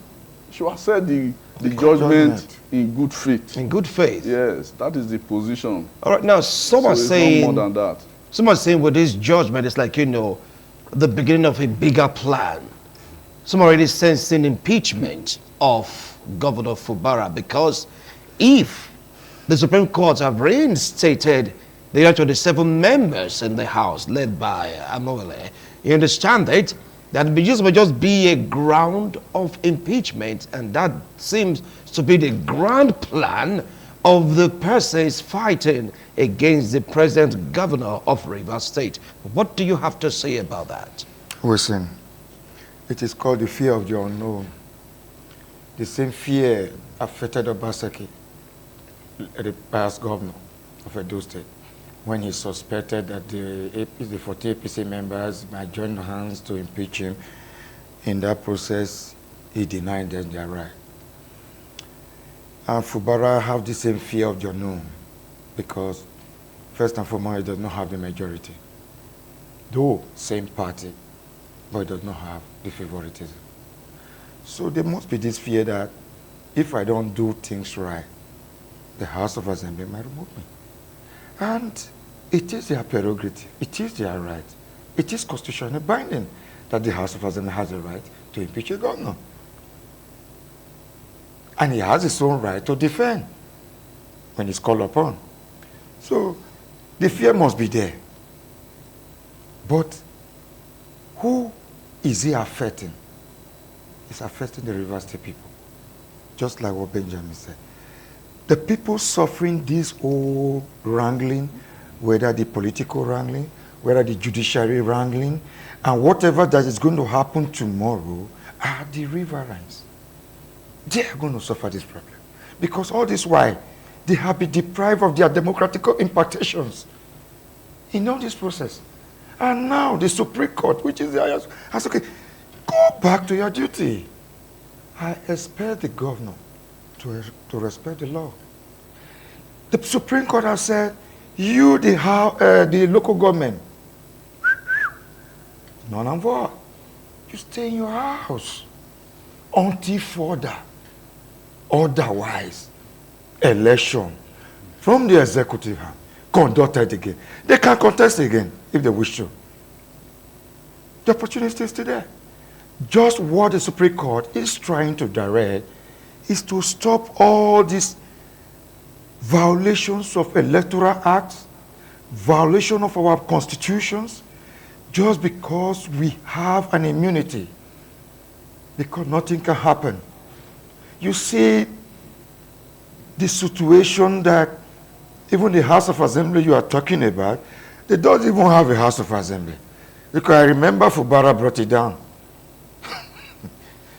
They should accept the judgment in good faith.
In good faith.
Yes, that is the position.
All right, now some are saying
no more than that.
Some are saying with this judgment, it's like, the beginning of a bigger plan. Some are already sensing impeachment of Governor Fubara, because if the Supreme Court have reinstated the 27 members in the House led by Amole, you understand that may just be a ground of impeachment, and that seems to be the grand plan of the persons fighting against the present governor of Rivers State. What do you have to say about that?
Listen, it is called the fear of the unknown. The same fear affected Obaseki, the past governor of Edo State, when he suspected that the 40 APC members might join hands to impeach him. In that process, he denied them their right. And Fubara have the same fear of the unknown, because first and foremost, he does not have the majority. Though same party, but it does not have the favoritism. So there must be this fear that if I don't do things right, the House of Assembly might remove me. And it is their prerogative, it is their right, it is constitutionally binding that the House of Assembly has the right to impeach a governor. And he has his own right to defend when he's called upon. So the fear must be there. But who is he affecting? It's affecting the Rivers State people, just like what Benjamin said. The people suffering this whole wrangling, whether the political wrangling, whether the judiciary wrangling, and whatever that is going to happen tomorrow are the riverines. They are going to suffer this problem. Because all this while, they have been deprived of their democratic impartations in all this process. And now the Supreme Court, which is the highest, has okay, go back to your duty. I expect the governor to respect the law. The Supreme Court has said, you, the local government, none and void. You stay in your house until further. Otherwise, election from the executive hand conducted again. They can contest again if they wish to. The opportunity is still there. Just what the Supreme Court is trying to direct is to stop all these violations of electoral acts, violation of our constitutions, just because we have an immunity, because nothing can happen. You see the situation that even the House of Assembly you are talking about, they don't even have a House of Assembly. Because I remember Fubara brought it down.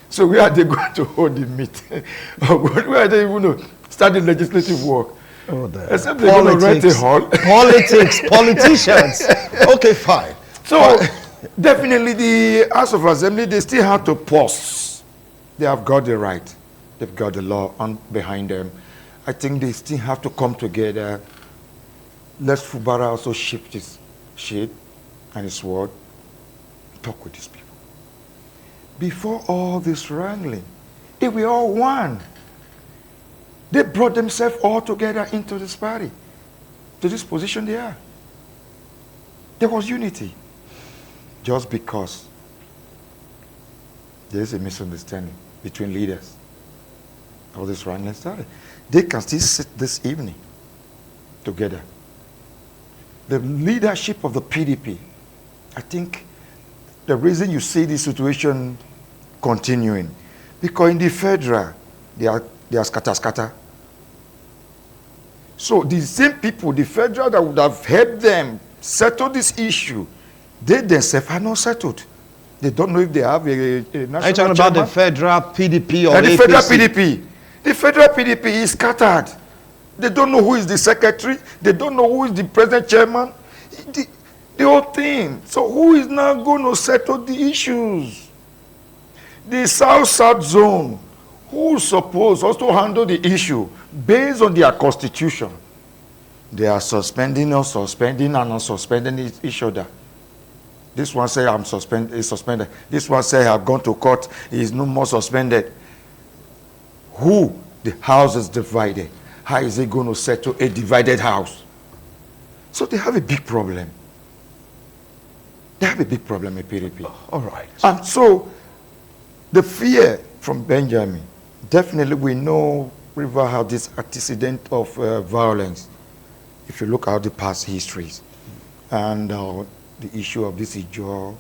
So where are they going to hold the meeting? Where are they even start the legislative work?
Oh,
except they're going to rent a hall.
Politics, politicians. Okay, fine.
So definitely the House of Assembly, they still have to pause. They have got the right. They've got the law on behind them. I think they still have to come together. Let Fubara also shift his shade and his sword. Talk with these people. Before all this wrangling, they were all one. They brought themselves all together into this party, to this position they are. There was unity. Just because there is a misunderstanding between leaders, all this wrangling started. They can still sit this evening together. The leadership of the PDP, I think the reason you see this situation continuing, because in the federal, they are scatter. So the same people, the federal that would have helped them settle this issue, they themselves are not settled. They don't know if they have a national
Are you talking about the federal PDP or
and the
APC?
federal PDP. The federal PDP is scattered. They don't know who is the secretary. They don't know who is the president chairman. The whole thing. So who is now going to settle the issues? The South-South zone, who is supposed also to handle the issue based on their constitution? They are suspending and unsuspending each other. This one say I'm suspended. This one say I've gone to court. He is no more suspended. Who? The house is divided. How is it going to settle a divided house? So they have a big problem. They have a big problem in PDP.
All right.
And so the fear from Benjamin, definitely we know River had this antecedent of violence. If you look at the past histories and the issue of this Ijo,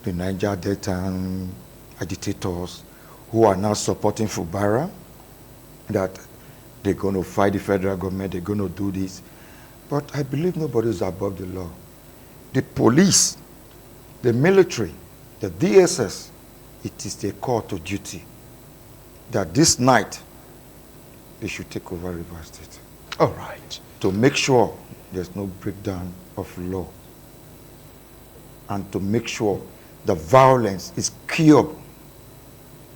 the Niger Delta agitators who are now supporting Fubara, that they're going to fight the federal government, they're going to do this. But I believe nobody is above the law. The police, the military, the DSS, it is their call to duty that this night they should take over Rivers State.
All right.
To make sure there's no breakdown of law and to make sure the violence is cured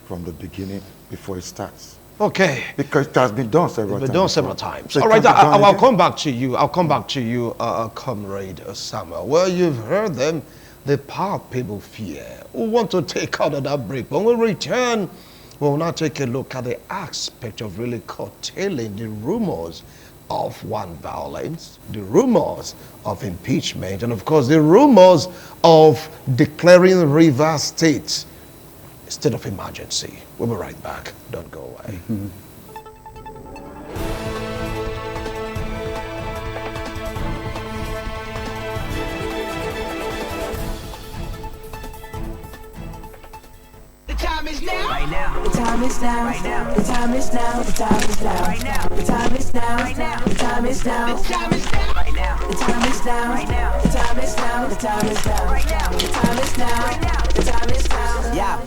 from the beginning before it starts.
Okay.
Because it has been done several times.
It's been done several times.
So
all right, I'll come back to you. I'll come back to you, Comrade Samuel. Well, you've heard them. The power people fear. We want to take out of that break. When we return, we'll now take a look at the aspect of really curtailing the rumors of one violence, the rumors of impeachment, and of course the rumors of declaring Rivers State a state of emergency. We'll be right back. Don't go away.
The time is now. Right now. The time is now. Right now. The time is now. The time is now. Right now. The time is now. Right now. The time is now. The time is now. Right now. The time is now. Right now. The time is now. The time is now. Right now. The time is now. Right now. The time is now. Yeah.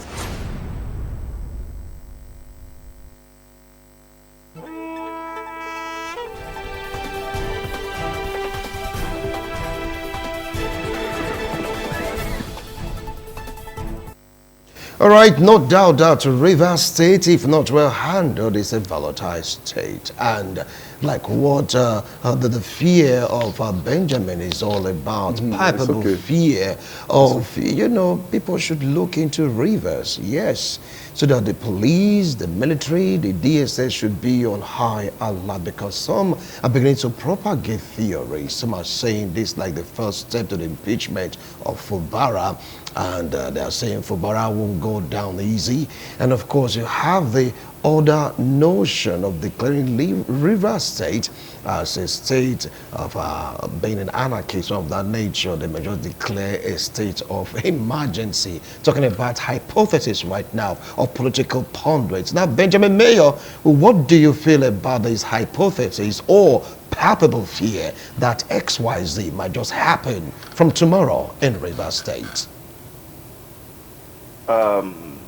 All right, no doubt that Rivers State, if not well handled, is a volatile state. And like what the fear of Benjamin is all about. Palpable
okay.
fear of, you know, people should look into rivers, yes, so that the police, the military, the DSS should be on high alert, because some are beginning to propagate theories. Some are saying this like the first step to the impeachment of Fubara, and they are saying Fubara won't go down easy. And of course, you have the other notion of declaring River State as a state of being an anarchy of that nature. They may just declare a state of emergency, talking about hypothesis right now of political pundits. Now, Benjamin Mayor, what do you feel about this hypothesis or palpable fear that XYZ might just happen from tomorrow in River State?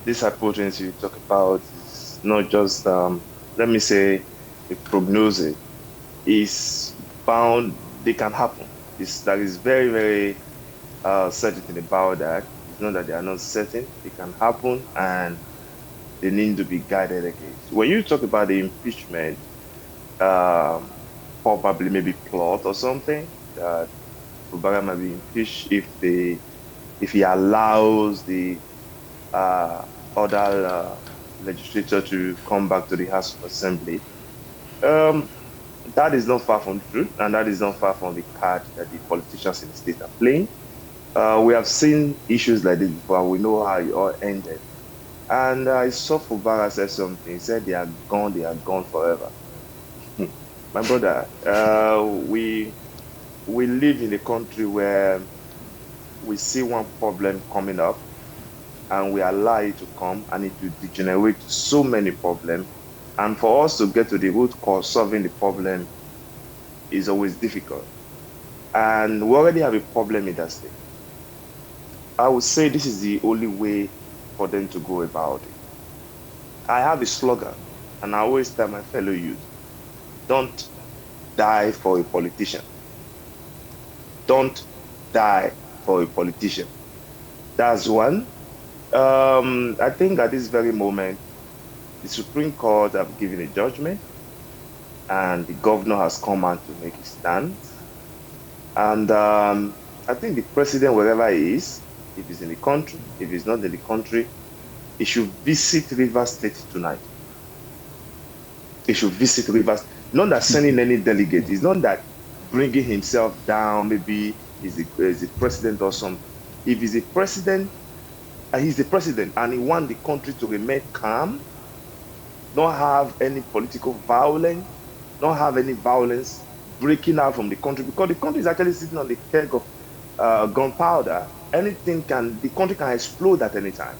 This hypothesis you talk about is not just, let me say, a prognosis. Is bound, they can happen. That is very, very certain about that. It's not that they are not certain, they can happen, and they need to be guided against. When you talk about the impeachment, probably maybe plot or something, that Obama might be impeached if he allows the other legislature to come back to the House of Assembly. That is not far from the truth, and that is not far from the card that the politicians in the state are playing. We have seen issues like this before. We know how it all ended. And I saw Fubara say something. He said they are gone forever. My brother, we live in a country where we see one problem coming up, and we allow it to come, and it will degenerate to so many problems. And for us to get to the root cause, solving the problem, is always difficult. And we already have a problem in that state. I would say this is the only way for them to go about it. I have a slogan, and I always tell my fellow youth, don't die for a politician. Don't die for a politician. That's one. I think at this very moment, the Supreme Court have given a judgment, and the governor has come out to make his stand. And I think the president, wherever he is, if he's in the country, if he's not in the country, he should visit River State tonight. He should visit Rivers. Not that sending any delegate. It's not that bringing himself down, maybe he's the president or something. If he's the president, he's the president, and he wants the country to remain calm, not have any political violence, not have any violence breaking out from the country, because the country is actually sitting on the keg of gunpowder. The country can explode at any time.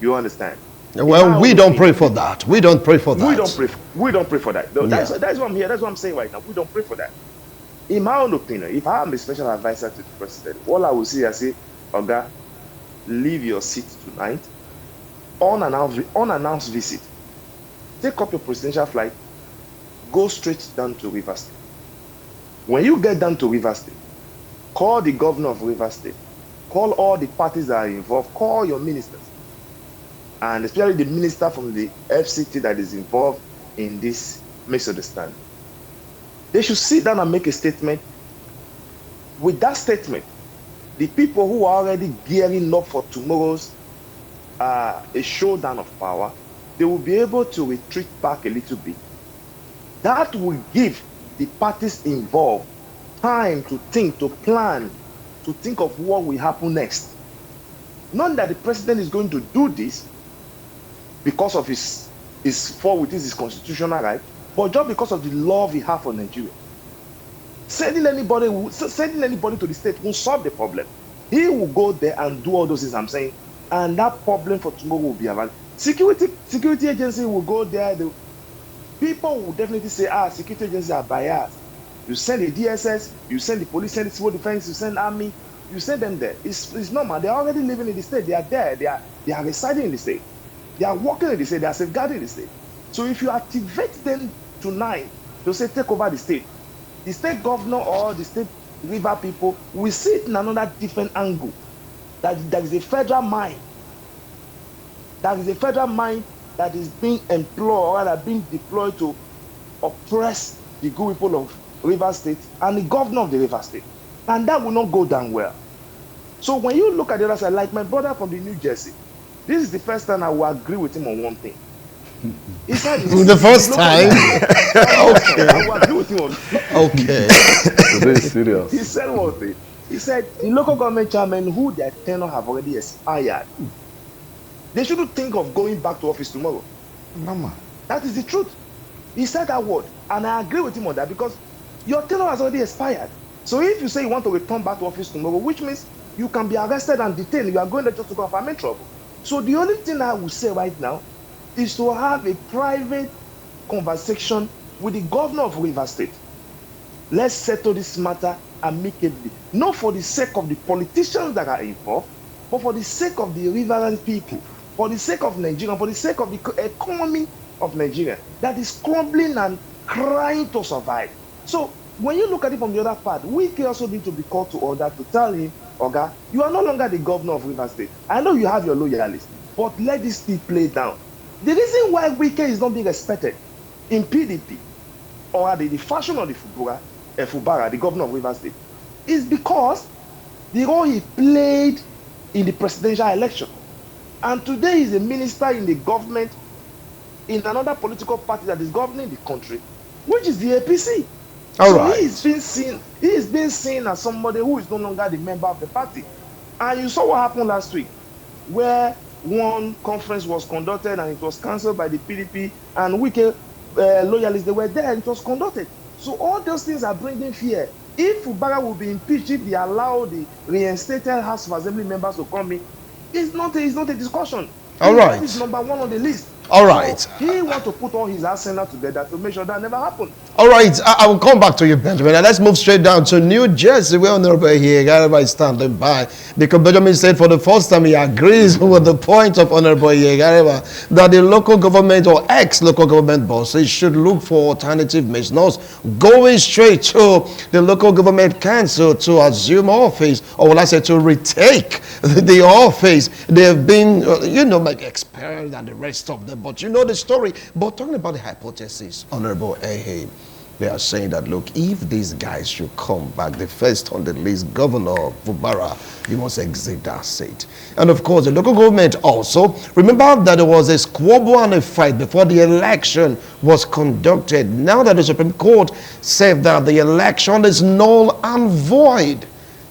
You understand?
Well, we don't pray for that. We don't pray for that.
We don't pray for that. No, that's what I'm here. That's what I'm saying right now. We don't pray for that. In my own opinion, if I am a special advisor to the president, all I will say, Oga, leave your seat tonight. Unannounced visit. Take up your presidential flight. Go straight down to River State. When you get down to River State, call the governor of River State. Call all the parties that are involved. Call your ministers. And especially the minister from the FCT that is involved in this misunderstanding. They should sit down and make a statement. With that statement, the people who are already gearing up for tomorrow's a showdown of power, they will be able to retreat back a little bit. That will give the parties involved time to think, to plan, to think of what will happen next. Not that the president is going to do this because of his fall within his constitutional right, but just because of the love he has for Nigeria. Sending anybody to the state won't solve the problem. He will go there and do all those things I'm saying, and that problem for tomorrow will be avoided. Security agency will go there. The people will definitely say, security agencies are biased. You send the DSS, you send the police, send the civil defense, you send army, you send them there. It's normal. They're already living in the state. They are there. They are residing in the state. They are working in the state. They are safeguarding the state. So if you activate them tonight to say take over the state governor or the state river people will see it in another different angle. That is a federal mind. That is a federal mind that is being employed or that being deployed to oppress the good people of Rivers State and the governor of the Rivers State. And that will not go down well. So when you look at the other side, like my brother from the New Jersey, this is the first time I will agree with him on one thing. He said
The first time?
Okay. I will agree with him on
Okay.
Today is serious.
He said one thing. He said the local government chairmen who their tenure have already expired, they shouldn't think of going back to office tomorrow.
Mama.
That is the truth. He said that word, and I agree with him on that because your tenure has already expired. So if you say you want to return back to office tomorrow, which means you can be arrested and detained, you are going there just to go and make trouble. So the only thing I will say right now is to have a private conversation with the governor of Rivers State. Let's settle this matter amicably, not for the sake of the politicians that are involved, but for the sake of the riverine people, for the sake of Nigeria, for the sake of the economy of Nigeria that is crumbling and crying to survive. So when you look at it from the other part, we can also need to be called to order to tell him, Oga, you are no longer the governor of Rivers State. I know you have your loyalists, but let this thing play down. The reason why Wike is not being respected in PDP or the fashion of the Fubara, the governor of Rivers State, is because the role he played in the presidential election. And today he's a minister in the government in another political party that is governing the country, which is the APC.
All
so
right.
he is being seen as somebody who is no longer the member of the party. And you saw what happened last week, where one conference was conducted and it was cancelled by the PDP, and Wike loyalists, they were there and it was conducted. So all those things are bringing fear. If Fubara will be impeached, if they allow the reinstated House of Assembly members to come in, it's not a discussion.
All right.
He's number one on the list.
All right.
So he wants to put all his arsenal together to make sure that never happens.
All right, I will come back to you, Benjamin. And let's move straight down to New Jersey, where Honorable Yegariba is standing by. Because Benjamin said for the first time he agrees with the point of Honorable Yegariba that the local government or ex-local government bosses should look for alternative means, not going straight to the local government council to assume office, or will I say to retake the office. They have been, like expelled and the rest of them. But you know the story. But talking about the hypothesis, Honorable Ahe, they are saying that, look, if these guys should come back, the first on the list, Governor Fubara, you must exit that seat. And of course, the local government also, remember that there was a squabble and a fight before the election was conducted. Now that the Supreme Court said that the election is null and void,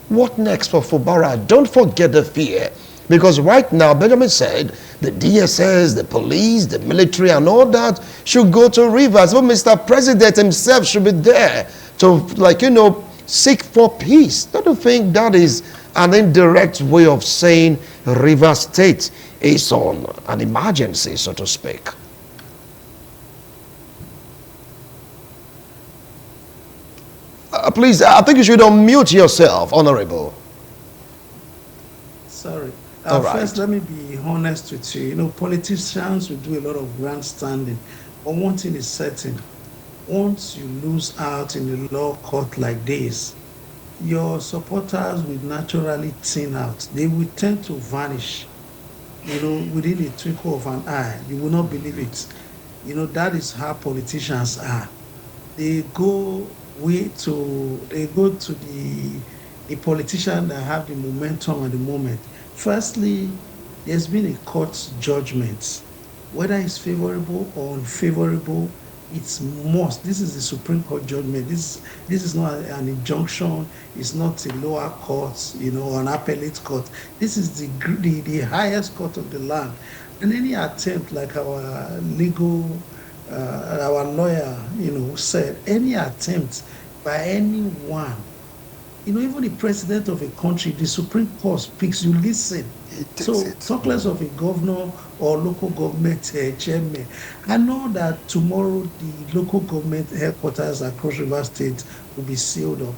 what next for Fubara? Don't forget the fear. Because right now, Benjamin said, the DSS, the police, the military, and all that should go to Rivers. But Mr. President himself should be there to, seek for peace. Don't you think that is an indirect way of saying Rivers State is on an emergency, so to speak? Please, I think you should unmute yourself, Honorable.
Sorry.
All right.
First, let me be honest with you. Politicians will do a lot of grandstanding, but one thing is certain. Once you lose out in the law court like this, your supporters will naturally thin out. They will tend to vanish, within a twinkle of an eye. You will not believe it. That is how politicians are. They go to the politician that have the momentum at the moment. Firstly, there's been a court judgment. Whether it's favorable or unfavorable, it's must. This is the Supreme Court judgment. This is not an injunction. It's not a lower court, or an appellate court. This is the highest court of the land. And any attempt, like our our lawyer, said, any attempt by anyone, even the president of a country, the Supreme Court speaks, you listen. So talk less of a governor or local government chairman. I know that tomorrow the local government headquarters across Rivers State will be sealed up.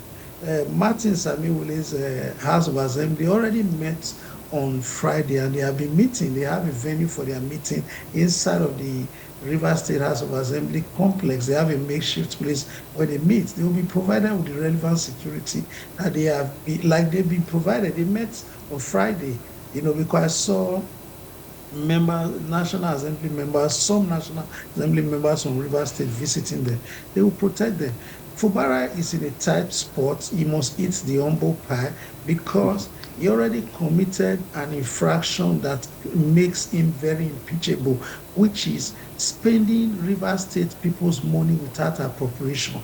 Martin Samiwule's House of Assembly already met on Friday, and they have been meeting. They have a venue for their meeting inside of the Rivers State House of Assembly complex. They have a makeshift place where they meet. They will be provided with the relevant security that they've been provided. They met on Friday, because I saw National Assembly members, some National Assembly members from Rivers State visiting them. They will protect them. Fubara is in a tight spot. He must eat the humble pie because he already committed an infraction that makes him very impeachable, which is spending Rivers State people's money without appropriation.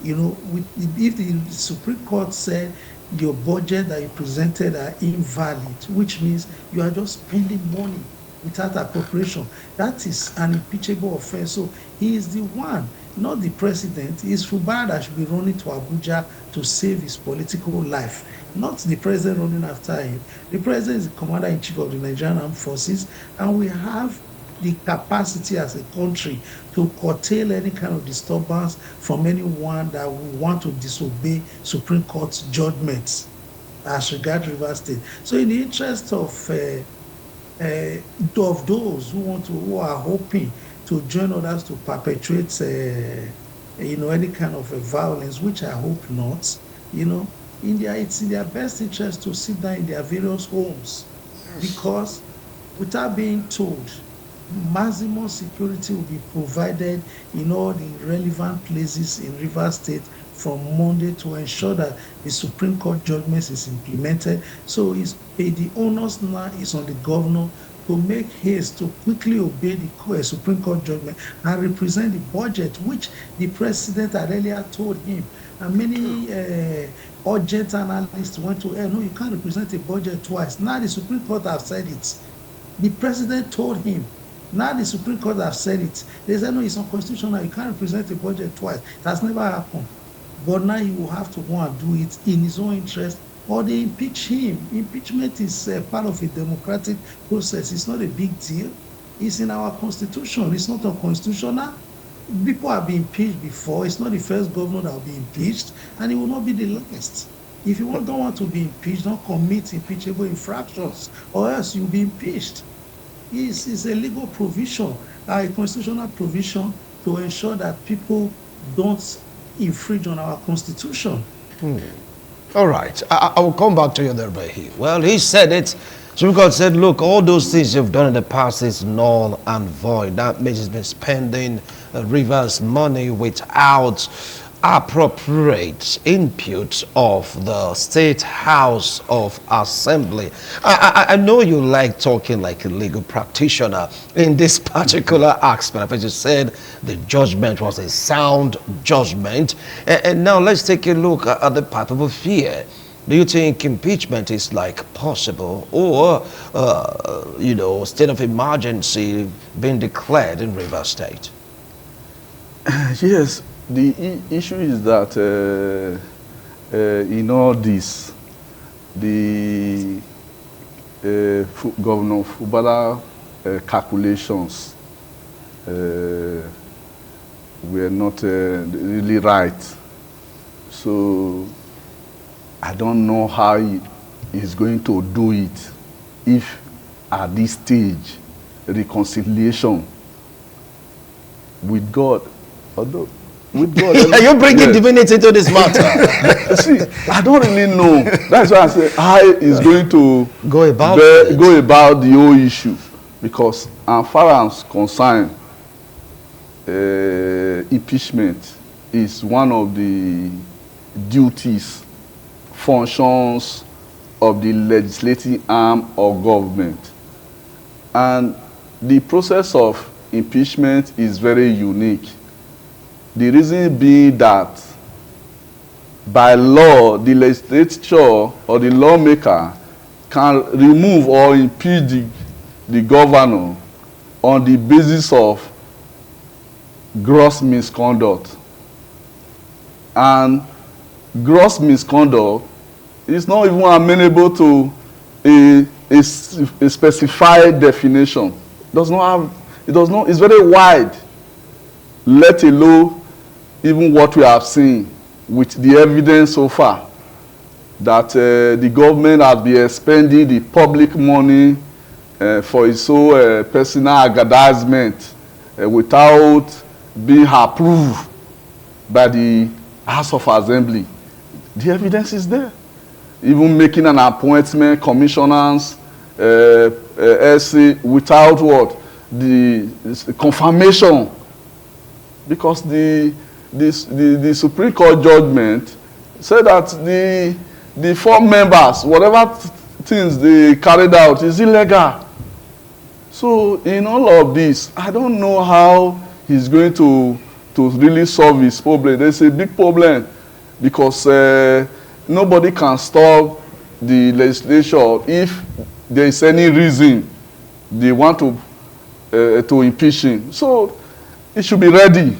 You know, if the Supreme Court said your budget that you presented are invalid, which means you are just spending money without appropriation, that is an impeachable offense. So he is the one, not the president. It's Fubara that should be running to Abuja to save his political life, not the president running after him. The president is the commander-in-chief of the Nigerian Armed Forces, and we have the capacity as a country to curtail any kind of disturbance from anyone that will want to disobey Supreme Court's judgments as regards Rivers State. So in the interest of those who are hoping to join others to perpetrate any kind of violence, which I hope not, it's in their best interest to sit down in their various homes, because without being told, maximum security will be provided in all the relevant places in Rivers State from Monday to ensure that the Supreme Court judgment is implemented. So the onus now is on the governor to make haste to quickly obey the Supreme Court judgment and represent the budget, which the president had earlier told him. And many urgent analysts went to, no, you can't represent a budget twice. Now the Supreme Court have said it. The president told him. Now the Supreme Court have said it. They said, no, it's unconstitutional. You can't represent a budget twice. That's never happened. But now he will have to go and do it in his own interest, or they impeach him. Impeachment is part of a democratic process. It's not a big deal. It's in our constitution. It's not unconstitutional. People have been impeached before. It's not the first governor that will be impeached, and it will not be the last. If you don't want to be impeached, don't commit impeachable infractions, or else you'll be impeached. It's a legal provision, a constitutional provision to ensure that people don't infringe on our constitution.
All right. I will come back to you there, Bahi. Well, he said it. Supreme Court said, look, all those things you've done in the past is null and void. That means it's been spending Rivers money without appropriate input of the State House of Assembly. I know you like talking like a legal practitioner in this particular aspect. As you said, the judgment was a sound judgment. And now let's take a look at the path of fear. Do you think impeachment is like possible, or state of emergency being declared in Rivers State?
Yes. The issue is that in all this, the Governor Fubara calculations were not really right. So I don't know how he is going to do it if at this stage reconciliation with God, although with God.
Are you bringing divinity into this matter?
See, I don't really know. That's why I say how is going to
go about
the whole issue, because as far as concerned, impeachment is one of the duties, functions of the legislative arm of government, and the process of impeachment is very unique. The reason being that by law, the legislature or the lawmaker can remove or impeach the governor on the basis of gross misconduct. And gross misconduct is not even amenable to a specified definition. It's very wide, let alone even what we have seen with the evidence so far, that the government has been expending the public money for its own personal aggrandizement without being approved by the House of Assembly. The evidence is there. Even making an appointment, commissioners, essay without what? The confirmation. Because the Supreme Court judgment said that the 4 members, whatever things they carried out is illegal. So in all of this, I don't know how he's going to really solve his problem. There's a big problem because nobody can stop the legislature if there is any reason they want to impeach him. So he should be ready.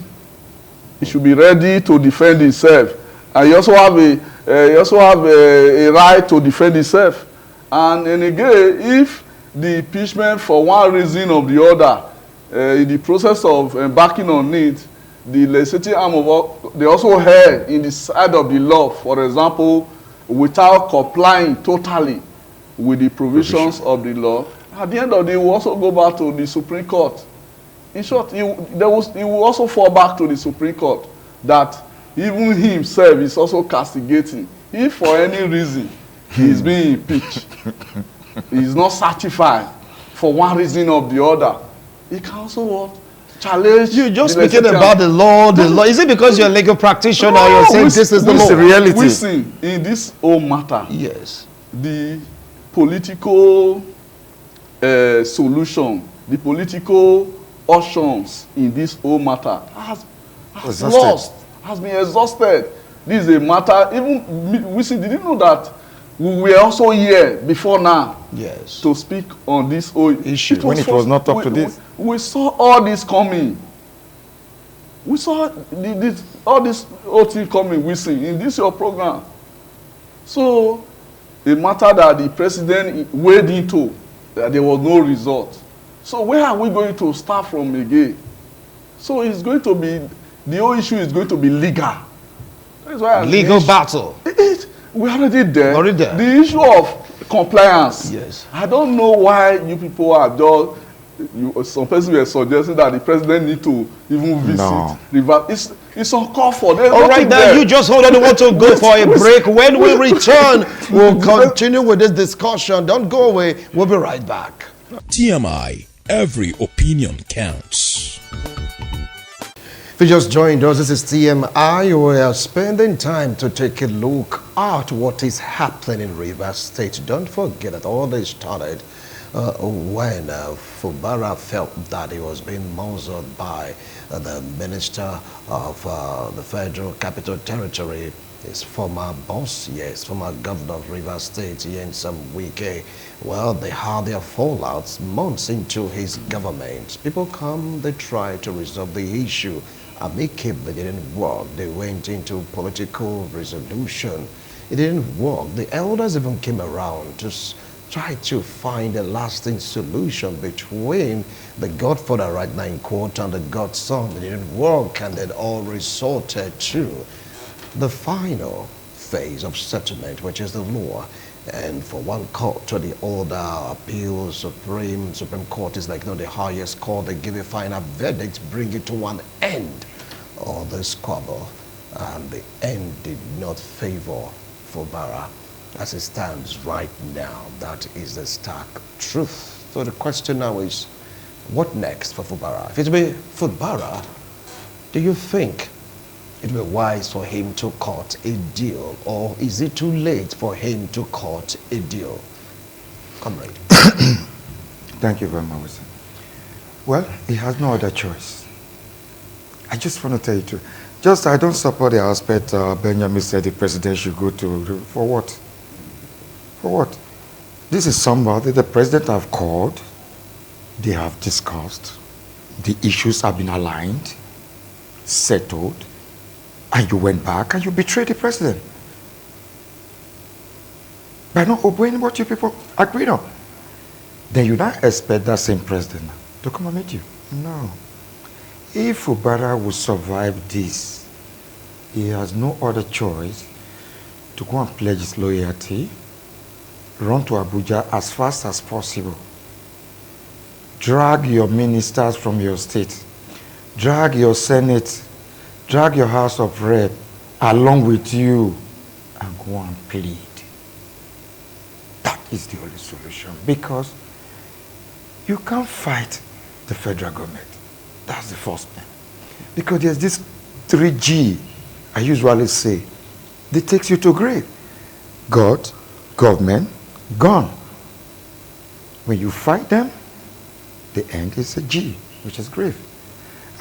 He should be ready to defend himself. And he also have a right to defend himself. And again, if the impeachment for one reason or the other, in the process of embarking on it, the legislative arm of they also err in the side of the law, for example, without complying totally with the provisions of the law, at the end of the day, he will also go back to the Supreme Court. In short, he will also fall back to the Supreme Court that even he himself is also castigating. If for any reason he is being impeached, he is not certified for one reason or the other, he can also what? Challenge.
You just speaking about the law, Is it because you're a legal practitioner?
No,
you're saying this is the law.
Reality.
We see in this whole matter.
Yes.
The political solution, the political options in this whole matter has been exhausted. This is a matter. Even we see. Did you know that we were also here before now?
Yes.
To speak on this whole
issue
when it was not up to this.
We saw all this coming. We saw all this whole thing coming. We see in this your program. So a matter that the president waded into, that there was no result. So where are we going to start from again? So it's going to be, the whole issue is going to be legal. That's why
legal battle.
We're already there.
Already there.
The issue of compliance.
Yes.
I don't know why you people are just, some person were suggesting that the president need to even visit. It's uncalled for.
All right, now you just hold on. I want to go for a break. When we return, we'll continue with this discussion. Don't go away. We'll be right back.
TMI, every opinion counts.
If you just joined us, this is TMI. We are spending time to take a look at what is happening in Rivers State. Don't forget that all this started when Fubara felt that he was being muzzled by the Minister of the Federal Capital Territory, his former boss, yes, former governor of Rivers State, Yensam Wike. Well, they had their fallouts months into his government. People come, they try to resolve the issue. Amicably, they didn't work. They went into political resolution. It didn't work. The elders even came around to try to find a lasting solution between the godfather right now in court and the godson. It didn't work, and they all resorted to the final phase of settlement, which is the law. And for one court to the other, appeals, Supreme Court is like, the highest court. They give a final verdict, bring it to an end of the squabble. And the end did not favor Fubara as it stands right now. That is the stark truth. So the question now is, what next for Fubara? If it be Fubara, do you think it will be wise for him to cut a deal, or is it too late for him to cut a deal? Comrade.
Thank you very much, Wilson. Well, he has no other choice. I just want to tell you too. I don't support the aspect Benjamin said the president should go to. For what? For what? This is somebody the president have called. They have discussed. The issues have been aligned, settled, and you went back and you betrayed the president by not obeying what you people agreed on. Then you not expect that same president to come and meet you. No. If Fubara will survive this, he has no other choice to go and pledge his loyalty, run to Abuja as fast as possible, drag your ministers from your state, drag your Senate, drag your House of Rep along with you, and go and plead. That is the only solution, because You can't fight the federal government. That's the first thing. Because there's this 3G, I usually say, that takes you to grave. God, government, gone. When you fight them, the end is a G, which is grave.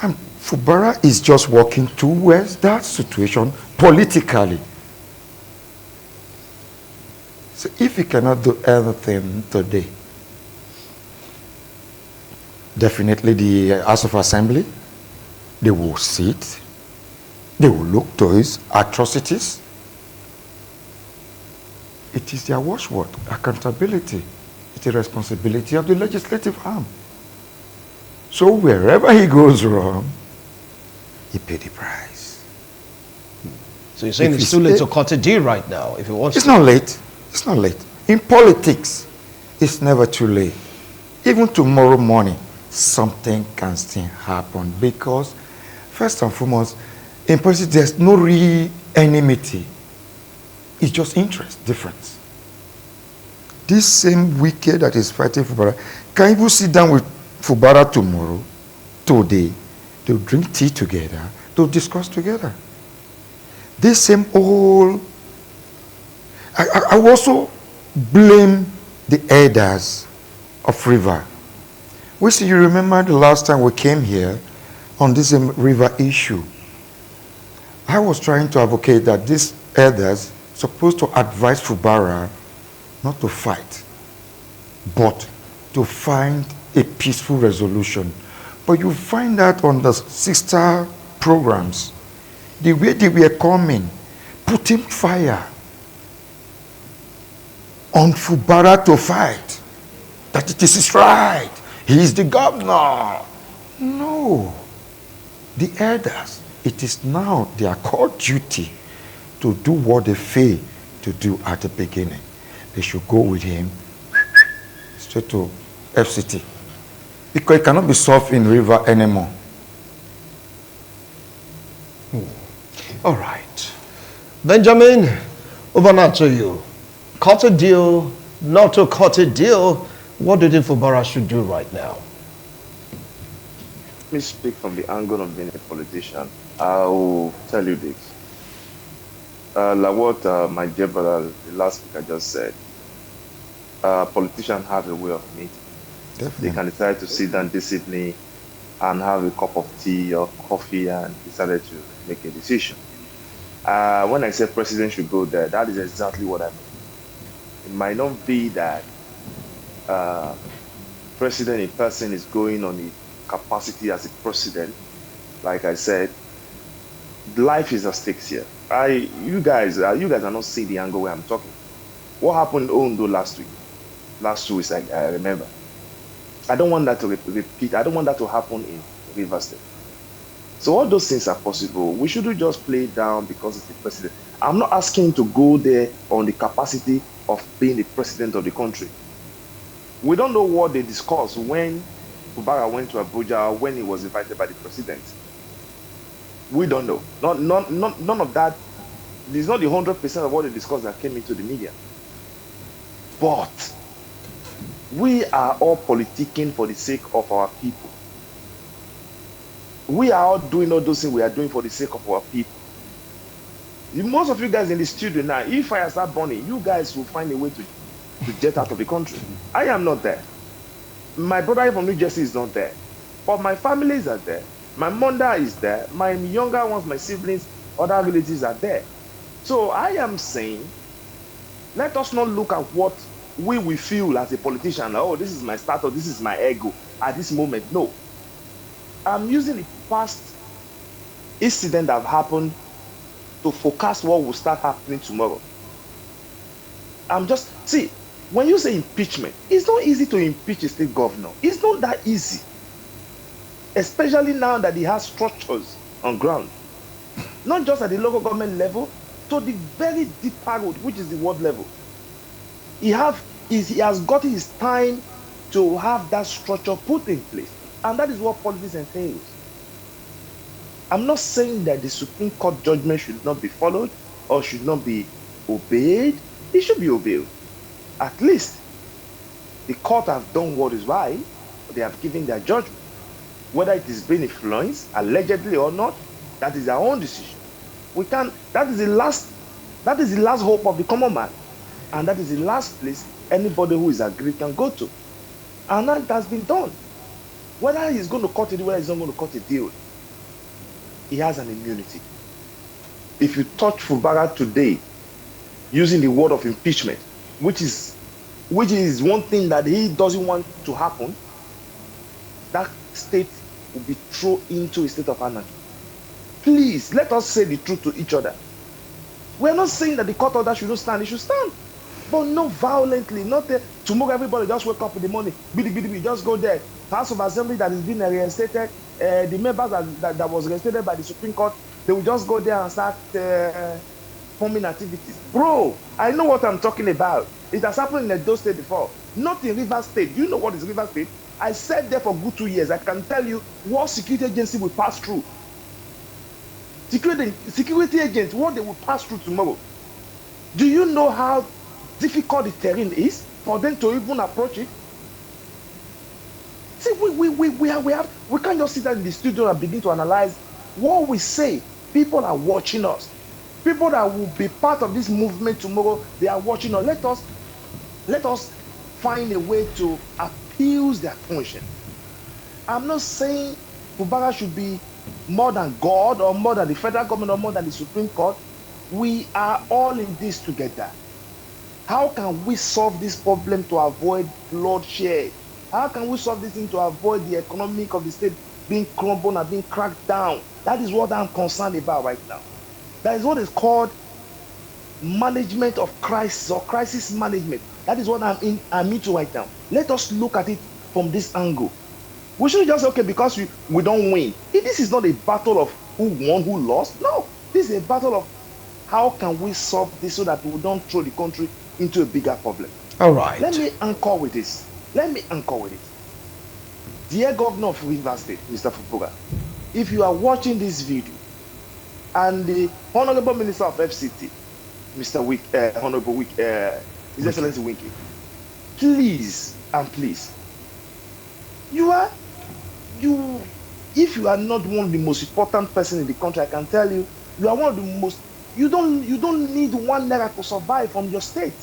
And Fubara is just working towards that situation politically. So if he cannot do anything today, definitely the House of Assembly, they will sit, they will look to his atrocities. It is their watchword, accountability. It's a responsibility of the legislative arm. So wherever he goes wrong, he pays the price.
So you're saying it's too late to cut a deal right now if he wants
It's
to?
not late. It's not late. In politics, it's never too late. Even tomorrow morning, something can still happen because, first and foremost, in politics, there's no real enmity. It's just interest, difference. This same wicked that is fighting Fubara can even sit down with Fubara tomorrow, today, they'll drink tea together, they'll discuss together. This same old, I also blame the elders of River. We see, you remember the last time we came here on this River issue. I was trying to advocate that these elders supposed to advise Fubara not to fight, but to find a peaceful resolution. But you find that on the sister programs, the way they were coming, putting fire on Fubara to fight, that it is his right, he is the governor. No. The elders, it is now their core duty to do what they failed to do at the beginning. They should go with him straight to FCT. Because it cannot be solved in River anymore.
All right. Benjamin, over now to you. Cut a deal, not to cut a deal. What do you think Fubara should do right now?
Let me speak from the angle of being a politician. I'll tell you this. Like what my dear brother, the last speaker just said, politicians have a way of meeting.
Definitely.
They can decide to sit down this evening and have a cup of tea or coffee and decided to make a decision. When I say president should go there, that is exactly what I mean. It might not be that president in person is going on the capacity as a president. Like I said, life is at stake here. You guys are not seeing the angle where I'm talking. What happened in Ondo last week? Last 2 weeks, I remember. I don't want that to repeat. I don't want that to happen in Rivers State. So all those things are possible. We shouldn't just play it down because it's the president. I'm not asking him to go there on the capacity of being the president of the country. We don't know what they discussed when Fubara went to Abuja, when he was invited by the president. We don't know. None of that. It's not the 100% of what they discussed that came into the media. But we are all politicking for the sake of our people. We are all doing all those things we are doing for the sake of our people. Most of you guys in the studio now, if fire start burning, you guys will find a way to jet out of the country. I am not there. My brother from New Jersey is not there. But my families are there. My mother is there. My younger ones, my siblings, other relatives are there. So I am saying, let us not look at what we feel as a politician. Oh, this is my status, this is my ego at this moment. No. I'm using the past incident that have happened to forecast what will start happening tomorrow. See, when you say impeachment, it's not easy to impeach a state governor. It's not that easy. Especially now that he has structures on ground. Not just at the local government level, to the very deeper road, which is the world level. He has gotten his time to have that structure put in place. And that is what politics entails. I'm not saying that the Supreme Court judgment should not be followed or should not be obeyed. It should be obeyed. At least the court has done what is right they have given their judgment. Whether it is being influenced, allegedly or not, that is their own decision. We can. That is the last hope of the common man, and that is the last place anybody who is aggrieved can go to. And that has been done. Whether he's going to cut a deal, whether he's not going to cut a deal, he has an immunity. If you touch Fubara today using the word of impeachment, which is one thing that he doesn't want to happen, that state will be thrown into a state of anarchy. Please, let us say the truth to each other. We're not saying that the court order should not stand, it should stand. But not violently, not tomorrow everybody just wake up in the morning, bidi, just go there. House of Assembly that is being reinstated, the members that was reinstated by the Supreme Court, they will just go there and start forming activities. Bro, I know what I'm talking about. It has happened in Edo State before, not in Rivers State. Do you know what is Rivers State? I sat there for good 2 years. I can tell you what security agency will pass through. Security agents, what they will pass through tomorrow. Do you know how difficult the terrain is for them to even approach it? See, we can't just sit down in the studio and begin to analyze what we say. People are watching us. People that will be part of this movement tomorrow, they are watching us. Let us find a way to appease their conscience. I'm not saying Fubara should be more than God or more than the federal government or more than the Supreme Court. We are all in this together. How can we solve this problem to avoid bloodshed? How can we solve this thing to avoid the economic of the state being crumbled and being cracked down? That is what I'm concerned about right now. That is what is called management of crisis or crisis management. That is what I'm into right now. Let us look at it from this angle. We should just say, okay, because we don't win. This is not a battle of who won, who lost. No, this is a battle of how can we solve this so that we don't throw the country into a bigger problem.
All right.
Let me anchor with this. Dear Governor of Rivers State, Mr. Fubara, if you are watching this video, and the Honorable Minister of FCT, Mr. Honorable His Excellency Winky, please and please, if you are not one of the most important person in the country, I can tell you, you are one of the most. You don't need 1 naira to survive from your state.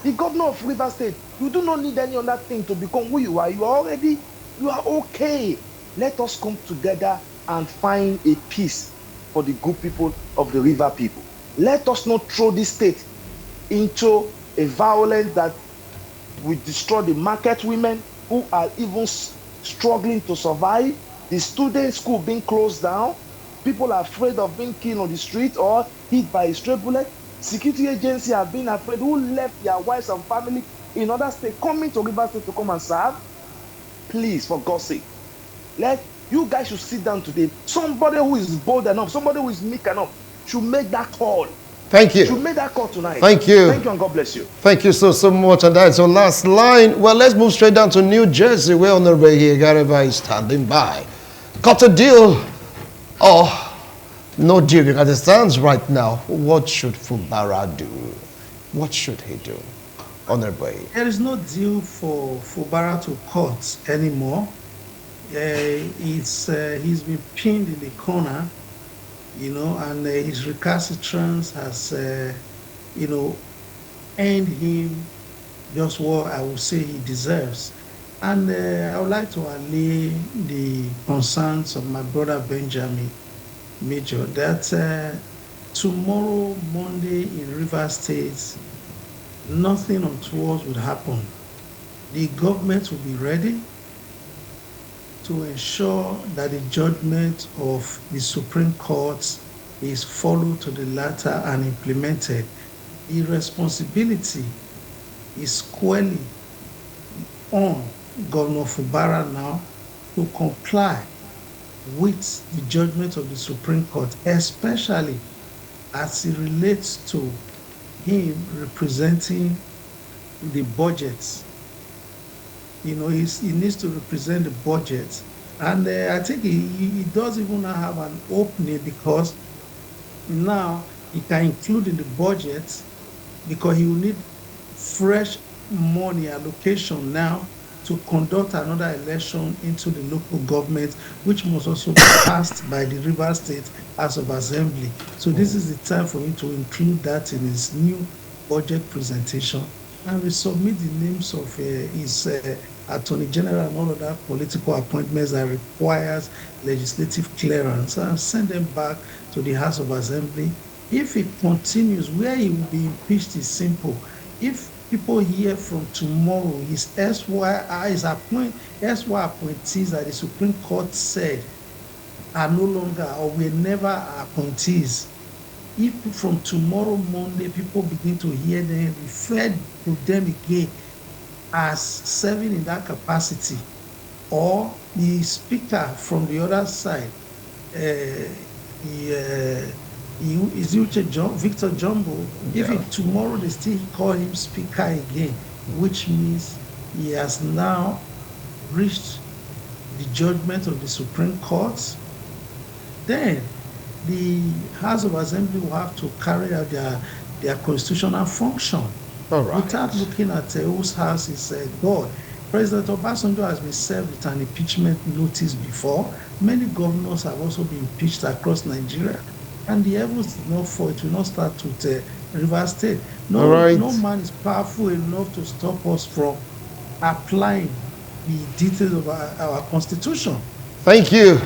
The governor of Rivers State, you do not need any other thing to become who you are. You are okay. Let us come together and find a peace for the good people of the river people. Let us not throw this state into a violence that will destroy the market women who are even struggling to survive, the student school being closed down, people are afraid of being killed on the street or hit by a stray bullet. Security agencies have been afraid, who left their wives and family in other states, coming to Rivers State to come and serve. Please, for God's sake, you guys should sit down today. Somebody who is bold enough, somebody who is meek enough should make that call.
Thank you.
Should make that call tonight.
Thank you.
Thank you, and God bless you.
Thank you so much. And that's our last line. Well, let's move straight down to New Jersey, where Honorable Gareva is standing by. Got a deal or no deal as it stands right now? What should Fubara do? What should he do? Honorable.
There is no deal for Fubara to cut anymore. He's been pinned in the corner, and his recalcitrance has, earned him just what I would say he deserves. And I would like to allay the concerns of my brother Benjamin Major that tomorrow, Monday, in Rivers State, nothing untoward would happen. The government will be ready to ensure that the judgment of the Supreme Court is followed to the letter and implemented. The responsibility is squarely on Governor Fubara now to comply with the judgment of the Supreme Court, especially as it relates to him representing the budgets. He needs to represent the budget. And I think he does even have an opening, because now he can include in the budget, because he will need fresh money allocation now to conduct another election into the local government, which must also be passed by the Rivers State House of Assembly. So this is the time for him to include that in his new budget presentation and resubmit the names of his Attorney General and all other political appointments that requires legislative clearance and send them back to the House of Assembly. If it continues, where he will be impeached is simple. If people hear from tomorrow, his SY appointees that the Supreme Court said are no longer or were never appointees, if from tomorrow Monday people begin to hear them referred to them again as serving in that capacity, or the speaker from the other side, Victor Jumbo, if tomorrow they still call him speaker again, which means he has now reached the judgment of the Supreme Court, then the House of Assembly will have to carry out their constitutional function.
All right.
Without looking at whose house is God. President Obasanjo has been served with an impeachment notice before. Many governors have also been impeached across Nigeria. And the heavens did not fall. It will not start with Rivers State. No,
right.
No man is powerful enough to stop us from applying the details of our Constitution.
Thank you.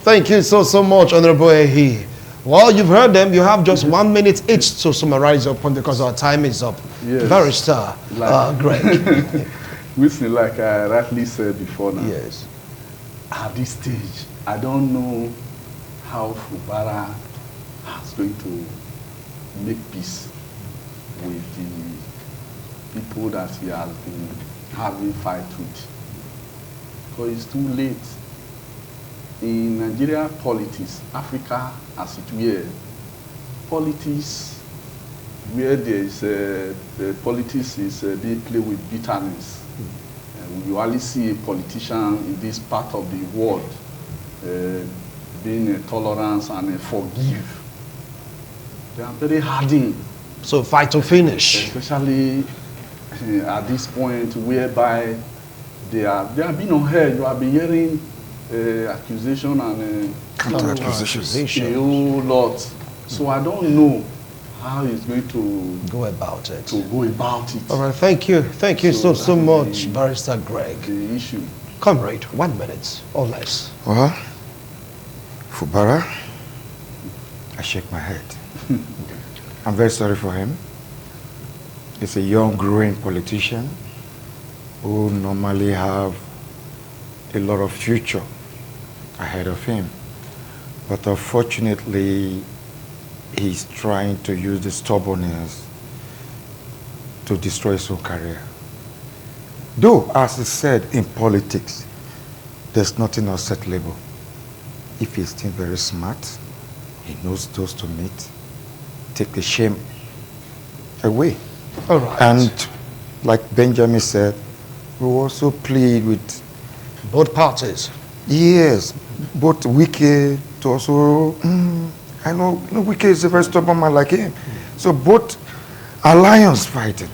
Thank you so much, Honorable Ehi. Well, you've heard them. You have just 1 minute each to summarize your point because our time is up.
Yes.
Barrister Greg.
Whistling, like I rightly said before now.
Yes.
At this stage, I don't know how Fubara is going to make peace with the people that he has been having fight with. Because it's too late. In Nigeria politics, Africa as it were, politics where there is politics is being played with bitterness. You only see a politician in this part of the world being a tolerance and a forgive. They are very hardened.
So fight to finish.
Especially at this point whereby they have been on air. You have been hearing accusation and
counter-accusation.
A whole lot. So I don't know how he's going to
go about it.
All
right, thank you. Thank you so much, Barrister Greg.
The issue.
Comrade, 1 minute or less.
Well, Fubara, I shake my head. I'm very sorry for him. He's a young, growing politician who normally have a lot of future ahead of him. But unfortunately, he's trying to use the stubbornness to destroy his own career. Though, as he said, in politics, there's nothing unsettleable. If he's still very smart, he knows those to meet, take the shame away.
All right.
And like Benjamin said, we also plead with
both parties.
Yes, both Wike to also, I know Wike is a very stubborn man like him. So both alliance fighting.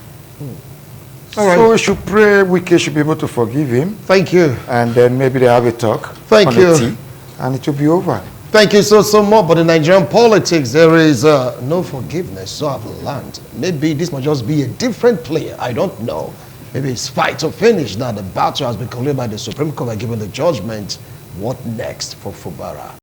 All right. So we should pray Wike should be able to forgive him.
Thank you.
And then maybe they have a talk.
Thank you.
Tea, and it will be over.
Thank you so much. But in Nigerian politics, there is no forgiveness. So I've learned. Maybe this might just be a different player. I don't know. Maybe it's fight to finish. Now the battle has been concluded by the Supreme Court by giving the judgment. What next for Fubara?